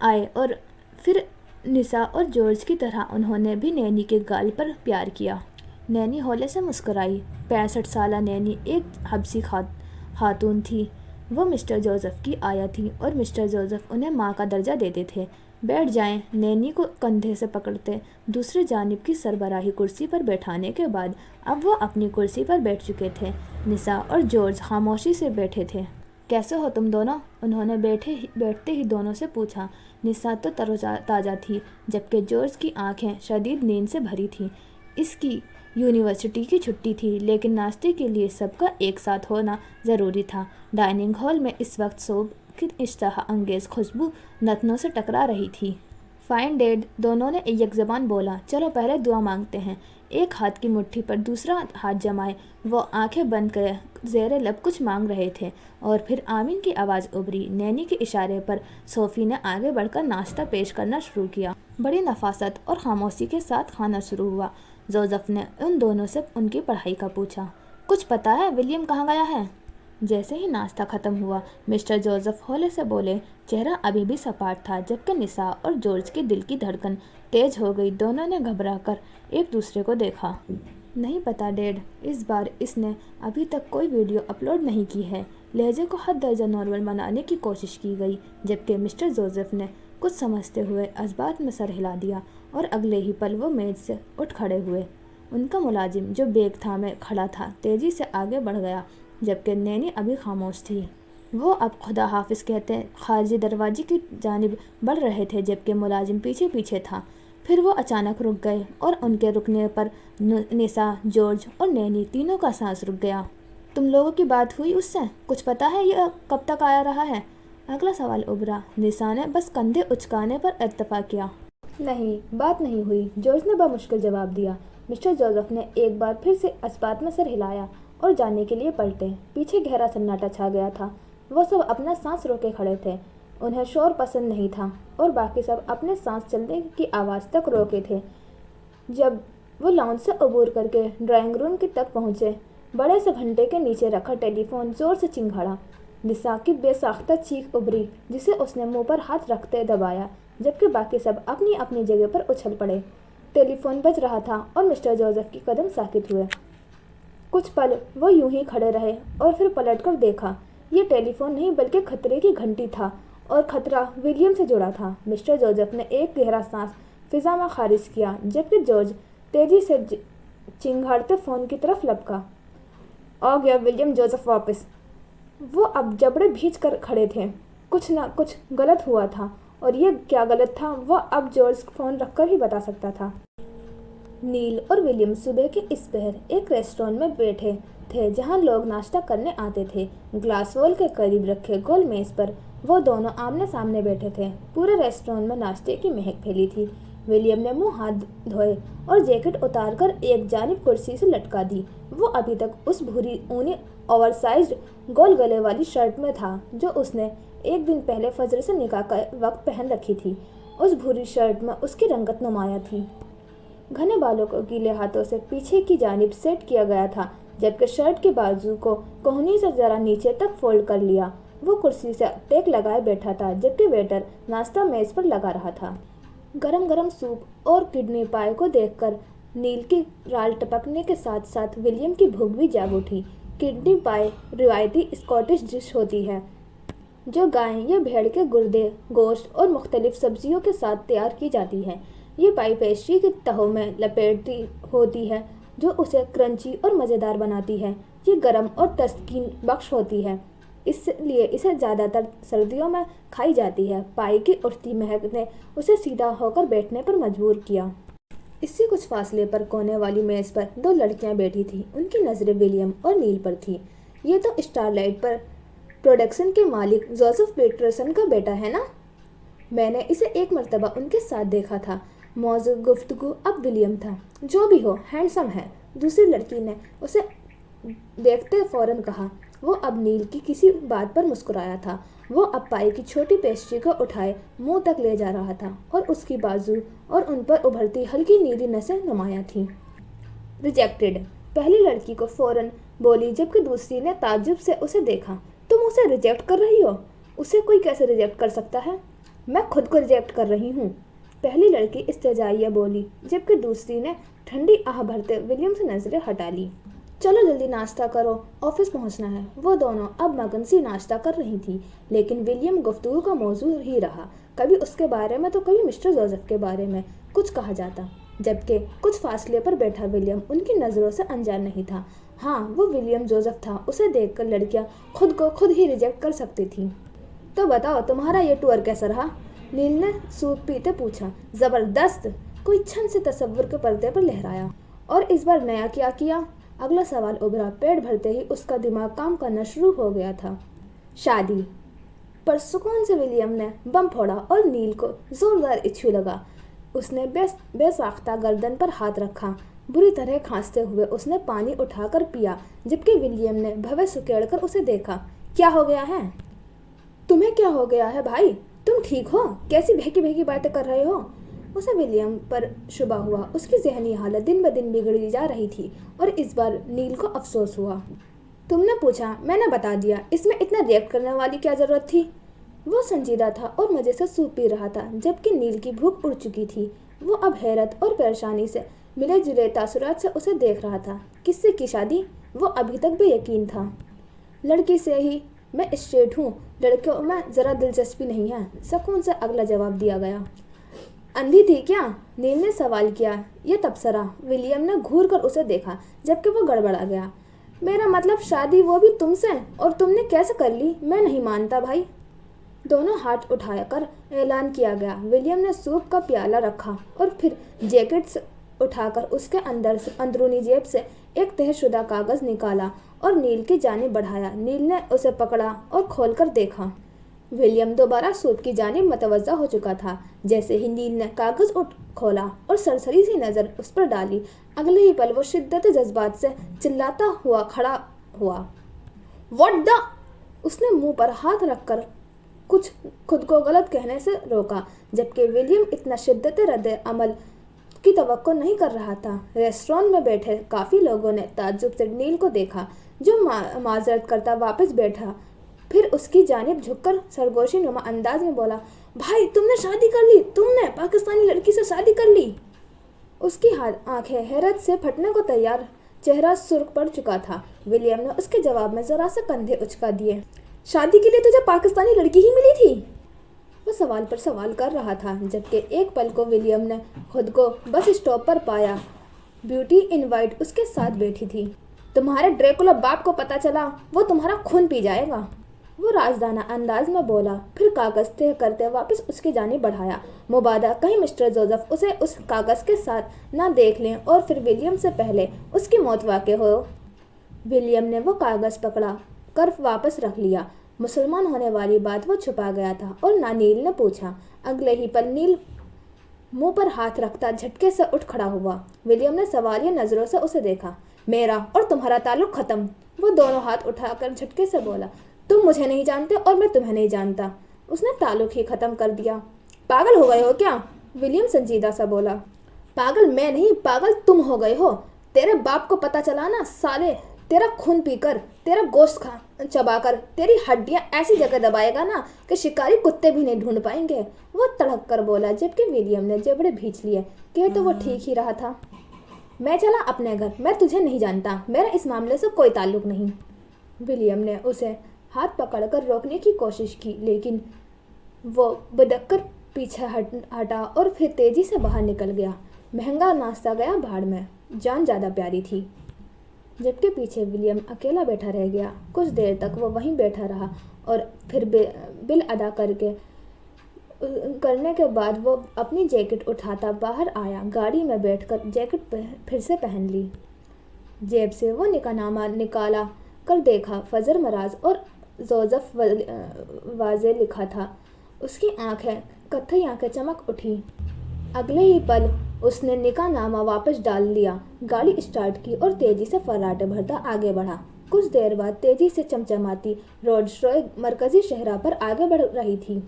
आए और फिर निशा और जॉर्ज की तरह उन्होंने भी नैनी के गाल पर प्यार किया। नैनी हौले से मुस्कुराई। 65 साला नैनी एक हबसी खातून थी। वो मिस्टर जोसेफ की आया थी और मिस्टर जोसेफ उन्हें माँ का दर्जा देते थे। बैठ जाएं। नैनी को कंधे से पकड़ते दूसरी जानिब की सरबराही कुर्सी पर बैठाने के बाद अब वो अपनी कुर्सी पर बैठ चुके थे। निशा और जॉर्ज खामोशी से बैठे थे। कैसे हो तुम दोनों? उन्होंने बैठते ही दोनों से पूछा। निशा तो तरोताज़ा थी, जबकि जॉर्ज की आंखें शदीद नींद से भरी थीं। इसकी यूनिवर्सिटी की छुट्टी थी, लेकिन नाश्ते के लिए सबका एक साथ होना ज़रूरी था। डाइनिंग हॉल में इस वक्त सूप की इश्तहा अंगेज़ खुशबू नतनों से टकरा रही थी। फाइन डैड, दोनों ने एक ज़बान बोला। चलो पहले दुआ मांगते हैं। एक हाथ की मुट्ठी पर दूसरा हाथ जमाए वो आंखें बंद कर ज़ेरे लब कुछ मांग रहे थे और फिर आमीन की आवाज़ उभरी। नैनी के इशारे पर सोफ़ी ने आगे बढ़कर नाश्ता पेश करना शुरू किया। बड़ी नफासत और खामोशी के साथ खाना शुरू हुआ। जोसेफ ने उन दोनों से उनकी पढ़ाई का पूछा। कुछ पता है विलियम कहाँ गया है? जैसे ही नाश्ता खत्म हुआ, मिस्टर जोसेफ हौले से बोले। चेहरा अभी भी सपाट था, जबकि निशा और जॉर्ज के दिल की धड़कन तेज हो गई। दोनों ने घबरा कर एक दूसरे को देखा। नहीं पता डैड, इस बार इसने अभी तक कोई वीडियो अपलोड नहीं की है। लहजे को हद दर्जा नॉर्मल बनाने की कोशिश की गई, जबकि मिस्टर जोसेफ ने कुछ समझते हुए इस्बात में सर हिला दिया और अगले ही पल वो मेज से उठ खड़े हुए। उनका मुलाजिम जो बैग थामे खड़ा था तेजी से आगे बढ़ गया, जबकि नैनी अभी खामोश थी। वो अब खुदा हाफिज कहते खारजी दरवाजे की जानिब बढ़ रहे थे, जबकि मुलाजिम पीछे पीछे था। फिर वो अचानक रुक गए और उनके रुकने पर निशा, जॉर्ज और नैनी तीनों का सांस रुक गया। तुम लोगों की बात हुई उससे? कुछ पता है ये कब तक आया रहा है? अगला सवाल उभरा। निशा ने बस कंधे उचकाने पर इत्तफाक किया। नहीं, बात नहीं हुई, जॉर्ज ने बमुश्किल जवाब दिया। मिस्टर जोसेफ ने एक बार फिर से इस्बात में सर हिलाया और जाने के लिए पलटे। पीछे गहरा सन्नाटा छा गया था। वो सब अपना सांस रोके खड़े थे। उन्हें शोर पसंद नहीं था और बाकी सब अपने सांस चलने की आवाज़ तक रोके थे। जब वो लाउंज से अबूर करके ड्राइंग रूम की तक पहुँचे, बड़े से घंटे के नीचे रखा टेलीफोन जोर से चिंघाड़ा। निशा की बेसाख्ता चीख उभरी, जिसे उसने मुंह पर हाथ रखते दबाया, जबकि बाकी सब अपनी अपनी जगह पर उछल पड़े। टेलीफोन बज रहा था और मिस्टर जोसेफ के कदम साकित हुए। कुछ पल वो यूं ही खड़े रहे और फिर पलटकर देखा। ये टेलीफोन नहीं बल्कि खतरे की घंटी था और खतरा विलियम से जुड़ा था। मिस्टर जोसेफ ने एक गहरा सांस फिजा में खारिज किया, जबकि जॉर्ज तेजी से चिंघाड़ते फोन की तरफ लपका। आ गया विलियम जोसेफ वापस। वो अब जबड़े भींच कर खड़े थे। कुछ ना कुछ गलत हुआ था और ये क्या गलत था वह अब जॉर्ज फोन रखकर ही बता सकता था। नील और विलियम सुबह के इस पहर एक रेस्टोरेंट में बैठे थे जहां लोग नाश्ता करने आते थे। ग्लास वॉल के करीब रखे गोल मेज पर वो दोनों आमने सामने बैठे थे। पूरे रेस्टोरेंट में नाश्ते की महक फैली थी। विलियम ने मुंह हाथ धोए और जैकेट उतारकर एक जानिब कुर्सी से लटका दी। वो अभी तक उस भूरी ऊनी ओवरसाइज्ड गोल गले वाली शर्ट में था जो उसने एक दिन पहले फजर से निकाह का वक्त पहन रखी थी। उस भूरी शर्ट में उसकी रंगत नुमाया थी। घने बालों को गीले हाथों से पीछे की जानिब सेट किया गया था, जबकि शर्ट के बाजू को कोहनी से जरा नीचे तक फोल्ड कर लिया। वो कुर्सी से टेक लगाए बैठा था, जबकि वेटर नाश्ता मेज पर लगा रहा था। गरम गरम सूप और किडनी पाए को देखकर नील की राल टपकने के साथ साथ विलियम की भूख भी जाग उठी। किडनी पाए रिवायती स्कॉटिश डिश होती है जो गाय या भेड़ के गुर्दे, गोश्त और मुख्तलिफ सब्जियों के साथ तैयार की जाती है। ये पाई पेस्ट्री की तहों में लपेटी होती है जो उसे क्रंची और मज़ेदार बनाती है। ये गर्म और तस्कीन बख्श होती है, इसलिए इसे ज़्यादातर सर्दियों में खाई जाती है। पाई की उठती महक ने उसे सीधा होकर बैठने पर मजबूर किया। इससे कुछ फासले पर कोने वाली मेज़ पर दो लड़कियां बैठी थीं। उनकी नज़रें विलियम और नील पर थीं। ये तो स्टारलाइट पर प्रोडक्शन के मालिक जोसेफ पीटरसन का बेटा है ना? मैंने इसे एक मर्तबा उनके साथ देखा था। मौजूद गुफ्तगू अब विलियम था। जो भी हो, हैंडसम है, दूसरी लड़की ने उसे देखते फौरन कहा। वो अब नील की किसी बात पर मुस्कुराया था। वो अब पाई की छोटी पेस्ट्री को उठाए मुंह तक ले जा रहा था और उसकी बाजू और उन पर उभरती हल्की नीली नसें नुमाया थीं। रिजेक्टेड, पहली लड़की को फौरन बोली, जबकि दूसरी ने ताज्जुब से उसे देखा। तुम उसे रिजेक्ट कर रही हो? उसे कोई कैसे रिजेक्ट कर सकता है? मैं खुद को रिजेक्ट कर रही हूँ, पहली लड़की इस्तेजाइया बोली, जबकि दूसरी ने ठंडी आह भरते विलियम से नजरें हटा ली। चलो जल्दी नाश्ता करो, ऑफिस पहुंचना है। वो दोनों अब मगन सी नाश्ता कर रही थी, लेकिन विलियम गुफ्तगू का मौजू ही रहा। कभी उसके बारे में तो कभी मिस्टर जोसेफ के बारे में कुछ कहा जाता, जबकि कुछ फासले पर बैठा विलियम उनकी नज़रों से अनजान नहीं था। हाँ, वो विलियम जोसेफ था। उसे देखकर लड़कियां खुद को खुद ही रिजेक्ट कर सकती थी। तो बताओ, तुम्हारा ये टूर कैसा रहा? नील ने सूप पीते पूछा। ज़बरदस्त, कोई क्षण से तसव्वुर के पर्दे पर लहराया। और इस बार नया क्या किया? अगला सवाल उभरा। पेट भरते ही उसका दिमाग काम करना शुरू हो गया था। शादी पर सुकून से विलियम ने बम फोड़ा और नील को जोरदार इच्छू लगा। उसने बेसाख्ता गर्दन पर हाथ रखा। बुरी तरह खांसते हुए उसने पानी उठाकर पिया, जबकि विलियम ने भवें सुकेड़ कर उसे देखा। क्या हो गया है? तुम्हें क्या हो गया है भाई? तुम ठीक हो? कैसी बहकी बहकी बातें कर रहे हो? उसे विलियम पर शुबा हुआ। उसकी जहनी हालत दिन ब दिन बिगड़ी जा रही थी और इस बार नील को अफसोस हुआ। तुमने पूछा, मैंने बता दिया, इसमें इतना रिएक्ट करने वाली क्या ज़रूरत थी। वो संजीदा था और मज़े से सूप पी रहा था, जबकि नील की भूख उड़ चुकी थी। वो अब हैरत और परेशानी से मिले जुले तासुरात से उसे देख रहा था। किससे की शादी? वो अभी तक बेयकीन था। लड़की से ही। मैं स्ट्रेट हूँ, लड़कियों में ज़रा दिलचस्पी नहीं है, सुकून से अगला जवाब दिया गया। अंधी थी क्या? नील ने सवाल किया। ये तबसरा। विलियम ने घूर कर उसे देखा, जबकि वो गड़बड़ा गया। मेरा मतलब शादी, वो भी तुमसे, और तुमने कैसे कर ली? मैं नहीं मानता भाई। दोनों हाथ उठाकर ऐलान किया गया। विलियम ने सूप का प्याला रखा और फिर जैकेट उठाकर उसके अंदर से अंदरूनी जेब से एक तहशुदा कागज निकाला और नील की जानिब बढ़ाया। नील ने उसे पकड़ा और खोलकर देखा। विलियम दोबारा सूप की जानिब मतवज्जा हो चुका था। जैसे ही नील ने कागज खोला और सरसरी सी नज़र उस पर डाली, अगले ही पल वो शिद्दत जज्बात से चिल्लाता हुआ खड़ा हुआ। What the? उसने मुंह पर हाथ रखकर कुछ खुद को गलत कहने से रोका, जबकि विलियम इतना शिद्दत रद्द अमल की तवक्को नहीं कर रहा था। रेस्टोरेंट में बैठे काफ़ी लोगों ने ताज्जुब से नील को देखा, जो माजरत करता वापस बैठा। फिर उसकी जानिब झुककर सरगोशी नुमा अंदाज में बोला, भाई तुमने शादी कर ली, तुमने पाकिस्तानी लड़की से शादी कर ली। उसकी आंखें हैरत से फटने को तैयार, चेहरा सुर्ख पड़ चुका था। विलियम ने उसके जवाब में जरा से कंधे उचका दिए। शादी के लिए तुझे पाकिस्तानी लड़की ही मिली थी? वो सवाल पर सवाल कर रहा था, जबकि एक पल को विलियम ने खुद को बस स्टॉप पर पाया। ब्यूटी इन वाइट उसके साथ बैठी थी। तुम्हारे ड्रेकुला बाप को पता चला, वो तुम्हारा खून पी जाएगा, वो राजदाना अंदाज में बोला। फिर कागज तय करते वापस उसकी जानिब बढ़ाया। मुबादा कहीं मिस्टर जोसेफ उसे उस कागज के साथ ना देख लें और फिर विलियम से पहले उसकी मौत वाक़ हो। विलियम ने वो कागज पकड़ा कर वापस रख लिया। मुसलमान होने वाली बात वो छुपा गया था और ना नील ने पूछा। अगले ही पल नील मुंह पर हाथ रखता झटके से उठ खड़ा हुआ। विलियम ने सवालिया नज़रों से उसे देखा। मेरा और तुम्हारा ताल्लुक ख़त्म, वो दोनों हाथ उठाकर झटके से बोला। तुम मुझे नहीं जानते और मैं तुम्हें नहीं जानता। उसने ताल्लुक ही ख़त्म कर दिया। पागल हो गए हो क्या? विलियम संजीदा सा बोला। पागल मैं नहीं, पागल तुम हो गए हो। तेरे बाप को पता चला ना साले, तेरा खून पीकर, तेरा गोश्त चबाकर, तेरी हड्डियां ऐसी जगह दबाएगा ना कि शिकारी कुत्ते भी नहीं ढूंढ पाएंगे, वो तड़क कर बोला, जबकि विलियम ने जबड़े भींच लिए। कह तो वो ठीक ही रहा था। मैं चला अपने घर, मैं तुझे नहीं जानता, मेरा इस मामले से कोई ताल्लुक नहीं। विलियम ने उसे हाथ पकड़कर रोकने की कोशिश की, लेकिन वो बदक कर पीछे हटा और फिर तेजी से बाहर निकल गया। महंगा नाश्ता गया भाड़ में, जान ज़्यादा प्यारी थी। जबकि पीछे विलियम अकेला बैठा रह गया। कुछ देर तक वो वहीं बैठा रहा और फिर बिल अदा करने के बाद वो अपनी जैकेट उठाता बाहर आया। गाड़ी में बैठकर जैकेट फिर से पहन ली। जेब से वो निकाहनामा निकाला कर देखा। फजर मराज और जोसेफ वाजे लिखा था। उसकी आंखें कत्थई आंखें चमक उठी। अगले ही पल उसने निकाहनामा वापस डाल लिया, गाड़ी स्टार्ट की और तेजी से फर्राटे भरता आगे बढ़ा। कुछ देर बाद तेजी से चमचमाती रोल्स रॉयस मरकजी शहरा पर आगे बढ़ रही थी।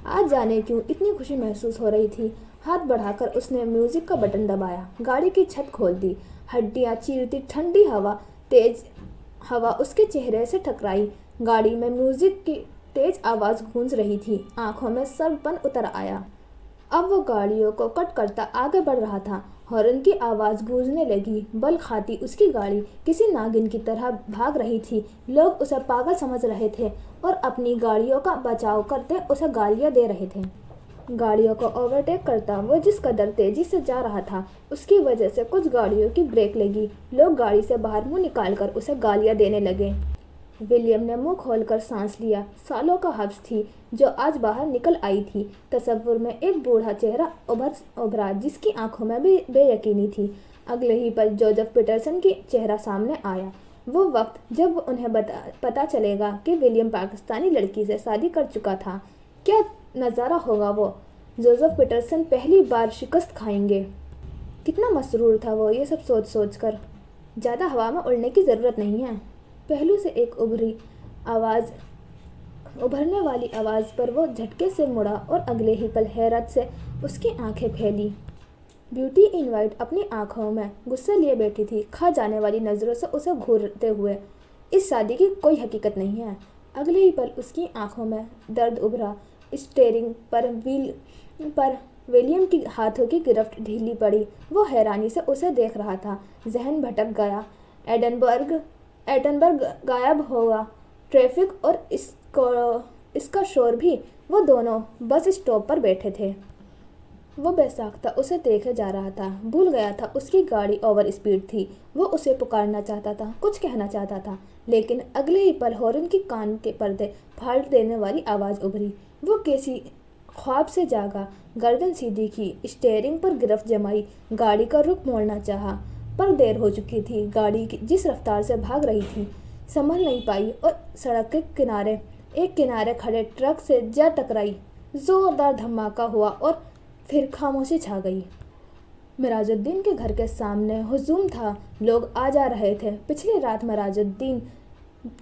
आज जाने क्यों इतनी खुशी महसूस हो रही थी। हाथ बढ़ाकर उसने म्यूजिक का बटन दबाया, गाड़ी की छत खोल दी। हड्डियां चीरती ठंडी हवा, तेज हवा उसके चेहरे से टकराई। गाड़ी में म्यूजिक की तेज आवाज़ गूंज रही थी। आंखों में सर्पन उतर आया। अब वो गाड़ियों को कट करता आगे बढ़ रहा था। हॉर्न की आवाज़ गूंजने लगी। बल खाती उसकी गाड़ी किसी नागिन की तरह भाग रही थी। लोग उसे पागल समझ रहे थे और अपनी गाड़ियों का बचाव करते उसे गालियां दे रहे थे। गाड़ियों को ओवरटेक करता वो जिस कदर तेजी से जा रहा था, उसकी वजह से कुछ गाड़ियों की ब्रेक लगी। लोग गाड़ी से बाहर मुंह निकालकर उसे गालियां देने लगे। विलियम ने मुंह खोलकर सांस लिया। सालों का हब्स थी जो आज बाहर निकल आई थी। तसव्वुर में एक बूढ़ा चेहरा उभरा जिसकी आंखों में भी बेयकीनी थी। अगले ही पल जोसेफ पीटरसन की चेहरा सामने आया। वो वक्त जब उन्हें पता चलेगा कि विलियम पाकिस्तानी लड़की से शादी कर चुका था। क्या नज़ारा होगा वो। जोसेफ पीटरसन पहली बार शिकस्त खाएंगे। कितना मसरूर था वो ये सब सोच सोच कर। ज़्यादा हवा में उड़ने की ज़रूरत नहीं है। पहलू से एक उभरने वाली आवाज़ पर वो झटके से मुड़ा और अगले ही पल हैरत से उसकी आंखें फैली। ब्यूटी इन वाइट अपनी आंखों में गुस्से लिए बैठी थी, खा जाने वाली नज़रों से उसे घूरते हुए। इस शादी की कोई हकीकत नहीं है। अगले ही पल उसकी आंखों में दर्द उभरा। स्टीयरिंग पर विलियम की हाथों की गिरफ्त ढीली पड़ी। वो हैरानी से उसे देख रहा था। जहन भटक गया। एडनबर्ग गायब हुआ, ट्रैफिक और इसका शोर भी। वो दोनों बस स्टॉप पर बैठे थे। वो बेसाख्ता उसे देखे जा रहा था। भूल गया था उसकी गाड़ी ओवर स्पीड थी। वो उसे पुकारना चाहता था, कुछ कहना चाहता था, लेकिन अगले ही पल हॉर्न की कान के पर्दे फाड़ देने वाली आवाज़ उभरी। वो किसी ख्वाब से जागा। गर्दन सीधी की, स्टीयरिंग पर गिरफ्त जमाई, गाड़ी का रुख मोड़ना चाहा, पर देर हो चुकी थी। गाड़ी जिस रफ्तार से भाग रही थी संभल नहीं पाई और सड़क के एक किनारे खड़े ट्रक से जा टकराई। जोरदार धमाका हुआ और फिर खामोशी छा गई। मिराजुद्दीन के घर के सामने हुजूम था। लोग आ जा रहे थे। पिछली रात मिराजुद्दीन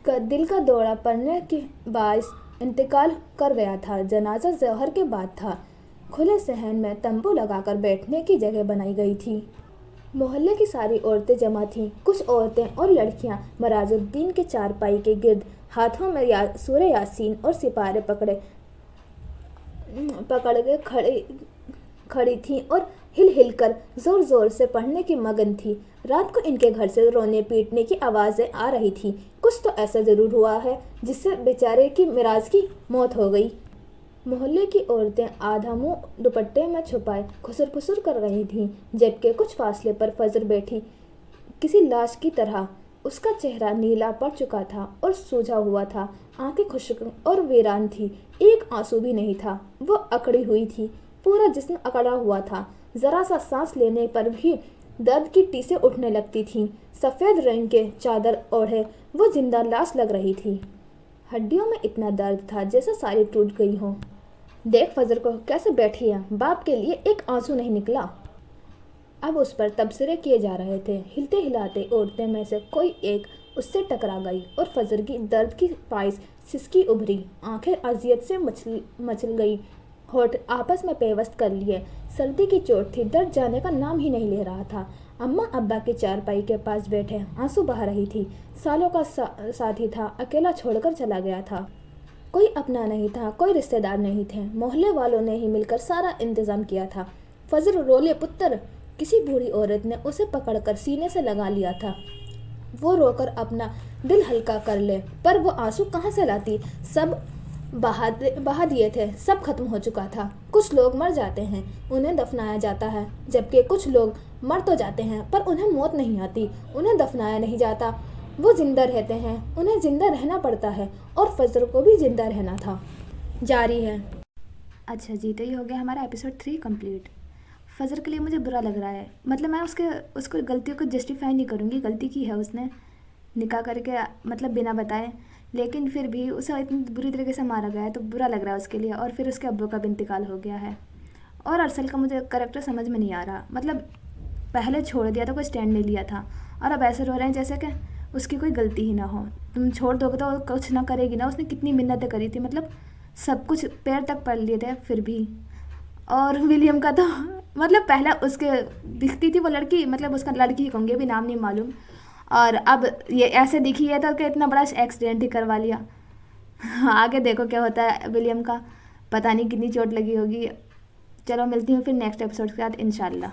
का दिल का दौरा पड़ने के बायस इंतकाल कर गया था। जनाजा ज़ोहर के बाद था। खुले सहन में तंबू लगाकर बैठने की जगह बनाई गई थी। मोहल्ले की सारी औरतें जमा थीं। कुछ औरतें और लड़कियां मिराजुद्दीन के चारपाई के गिर्द हाथों में सूरे यासीन और सिपारे पकड़ के खड़ी थी और हिल हिल कर जोर जोर से पढ़ने की मगन थी। रात को इनके घर से रोने पीटने की आवाज़ें आ रही थी। कुछ तो ऐसा ज़रूर हुआ है जिससे बेचारे की मिराज की मौत हो गई। मोहल्ले की औरतें आधा मुंह दुपट्टे में छुपाए खुसर फुसर कर रही थीं, जबकि कुछ फासले पर फजर बैठी किसी लाश की तरह। उसका चेहरा नीला पड़ चुका था और सूझा हुआ था। आंखें खुश्क और वीरान थी। एक आंसू भी नहीं था। वो अकड़ी हुई थी। पूरा जिस्म अकड़ा हुआ था। जरा सा सांस लेने पर भी दर्द की टीसें उठने लगती थीं। सफ़ेद रंग के चादर ओढ़े वो जिंदा लाश लग रही थी। हड्डियों में इतना दर्द था जैसे सारी टूट गई हो। देख फजर को कैसे बैठी है। बाप के लिए एक आंसू नहीं निकला। अब उस पर तबसरे किए जा रहे थे। हिलते हिलाते औरतें में से कोई एक उससे टकरा गई और फजर की दर्द की पाइस सिसकी उभरी। आंखें अजियत से मचल गई। होठ आपस में पेवस्त कर लिए। सर्दी की चोट थी। दर्द जाने का नाम ही नहीं ले रहा था। अम्मा अब्बा के चारपाई के पास बैठे आंसू बहा रही थी। सालों का साथी था, अकेला छोड़कर चला गया था। कोई अपना नहीं था, कोई रिश्तेदार नहीं थे। मोहल्ले वालों ने ही मिलकर सारा इंतजाम किया था। फजर रोले पुत्र, किसी बूढ़ी औरत ने उसे पकड़कर सीने से लगा लिया था। वो रोकर अपना दिल हल्का कर ले, पर वो आंसू कहाँ से लाती। सब बहा दिए थे। सब खत्म हो चुका था। कुछ लोग मर जाते हैं, उन्हें दफनाया जाता है, जबकि कुछ लोग मर तो जाते हैं पर उन्हें मौत नहीं आती। उन्हें दफनाया नहीं जाता, वो जिंदा रहते हैं। उन्हें जिंदा रहना पड़ता है और फजर को भी जिंदा रहना था। जारी है। अच्छा जी, तो ये हो गया हमारा एपिसोड 3 कंप्लीट। फजर के लिए मुझे बुरा लग रहा है। मतलब मैं उसको गलतियों को जस्टिफाई नहीं करूँगी। गलती की है उसने, निकाह करके मतलब बिना बताए, लेकिन फिर भी उसे इतनी बुरी तरीके से मारा गया है तो बुरा लग रहा है उसके लिए। और फिर उसके अब्बू का भी इंतकाल हो गया है। और अरसल का मुझे करैक्टर समझ में नहीं आ रहा। मतलब पहले छोड़ दिया था, कोई स्टैंड नहीं लिया था, और अब ऐसे रो रहे हैं जैसे कि उसकी कोई गलती ही ना हो। तुम छोड़ दोगे तो कुछ ना करेगी ना। उसने कितनी मिन्नतें करी थी, मतलब सब कुछ पैर तक पड़ लिए थे फिर भी। और विलियम का तो मतलब पहले उसके दिखती थी वो लड़की, मतलब उसका लड़की ही कहूँगी, अभी नाम नहीं मालूम, और अब ये ऐसे दिखी है तो कि इतना बड़ा एक्सीडेंट ही करवा लिया। आगे देखो क्या होता है विलियम का, पता नहीं कितनी चोट लगी होगी। चलो मिलती हूँ फिर नेक्स्ट एपिसोड के साथ इंशाल्लाह।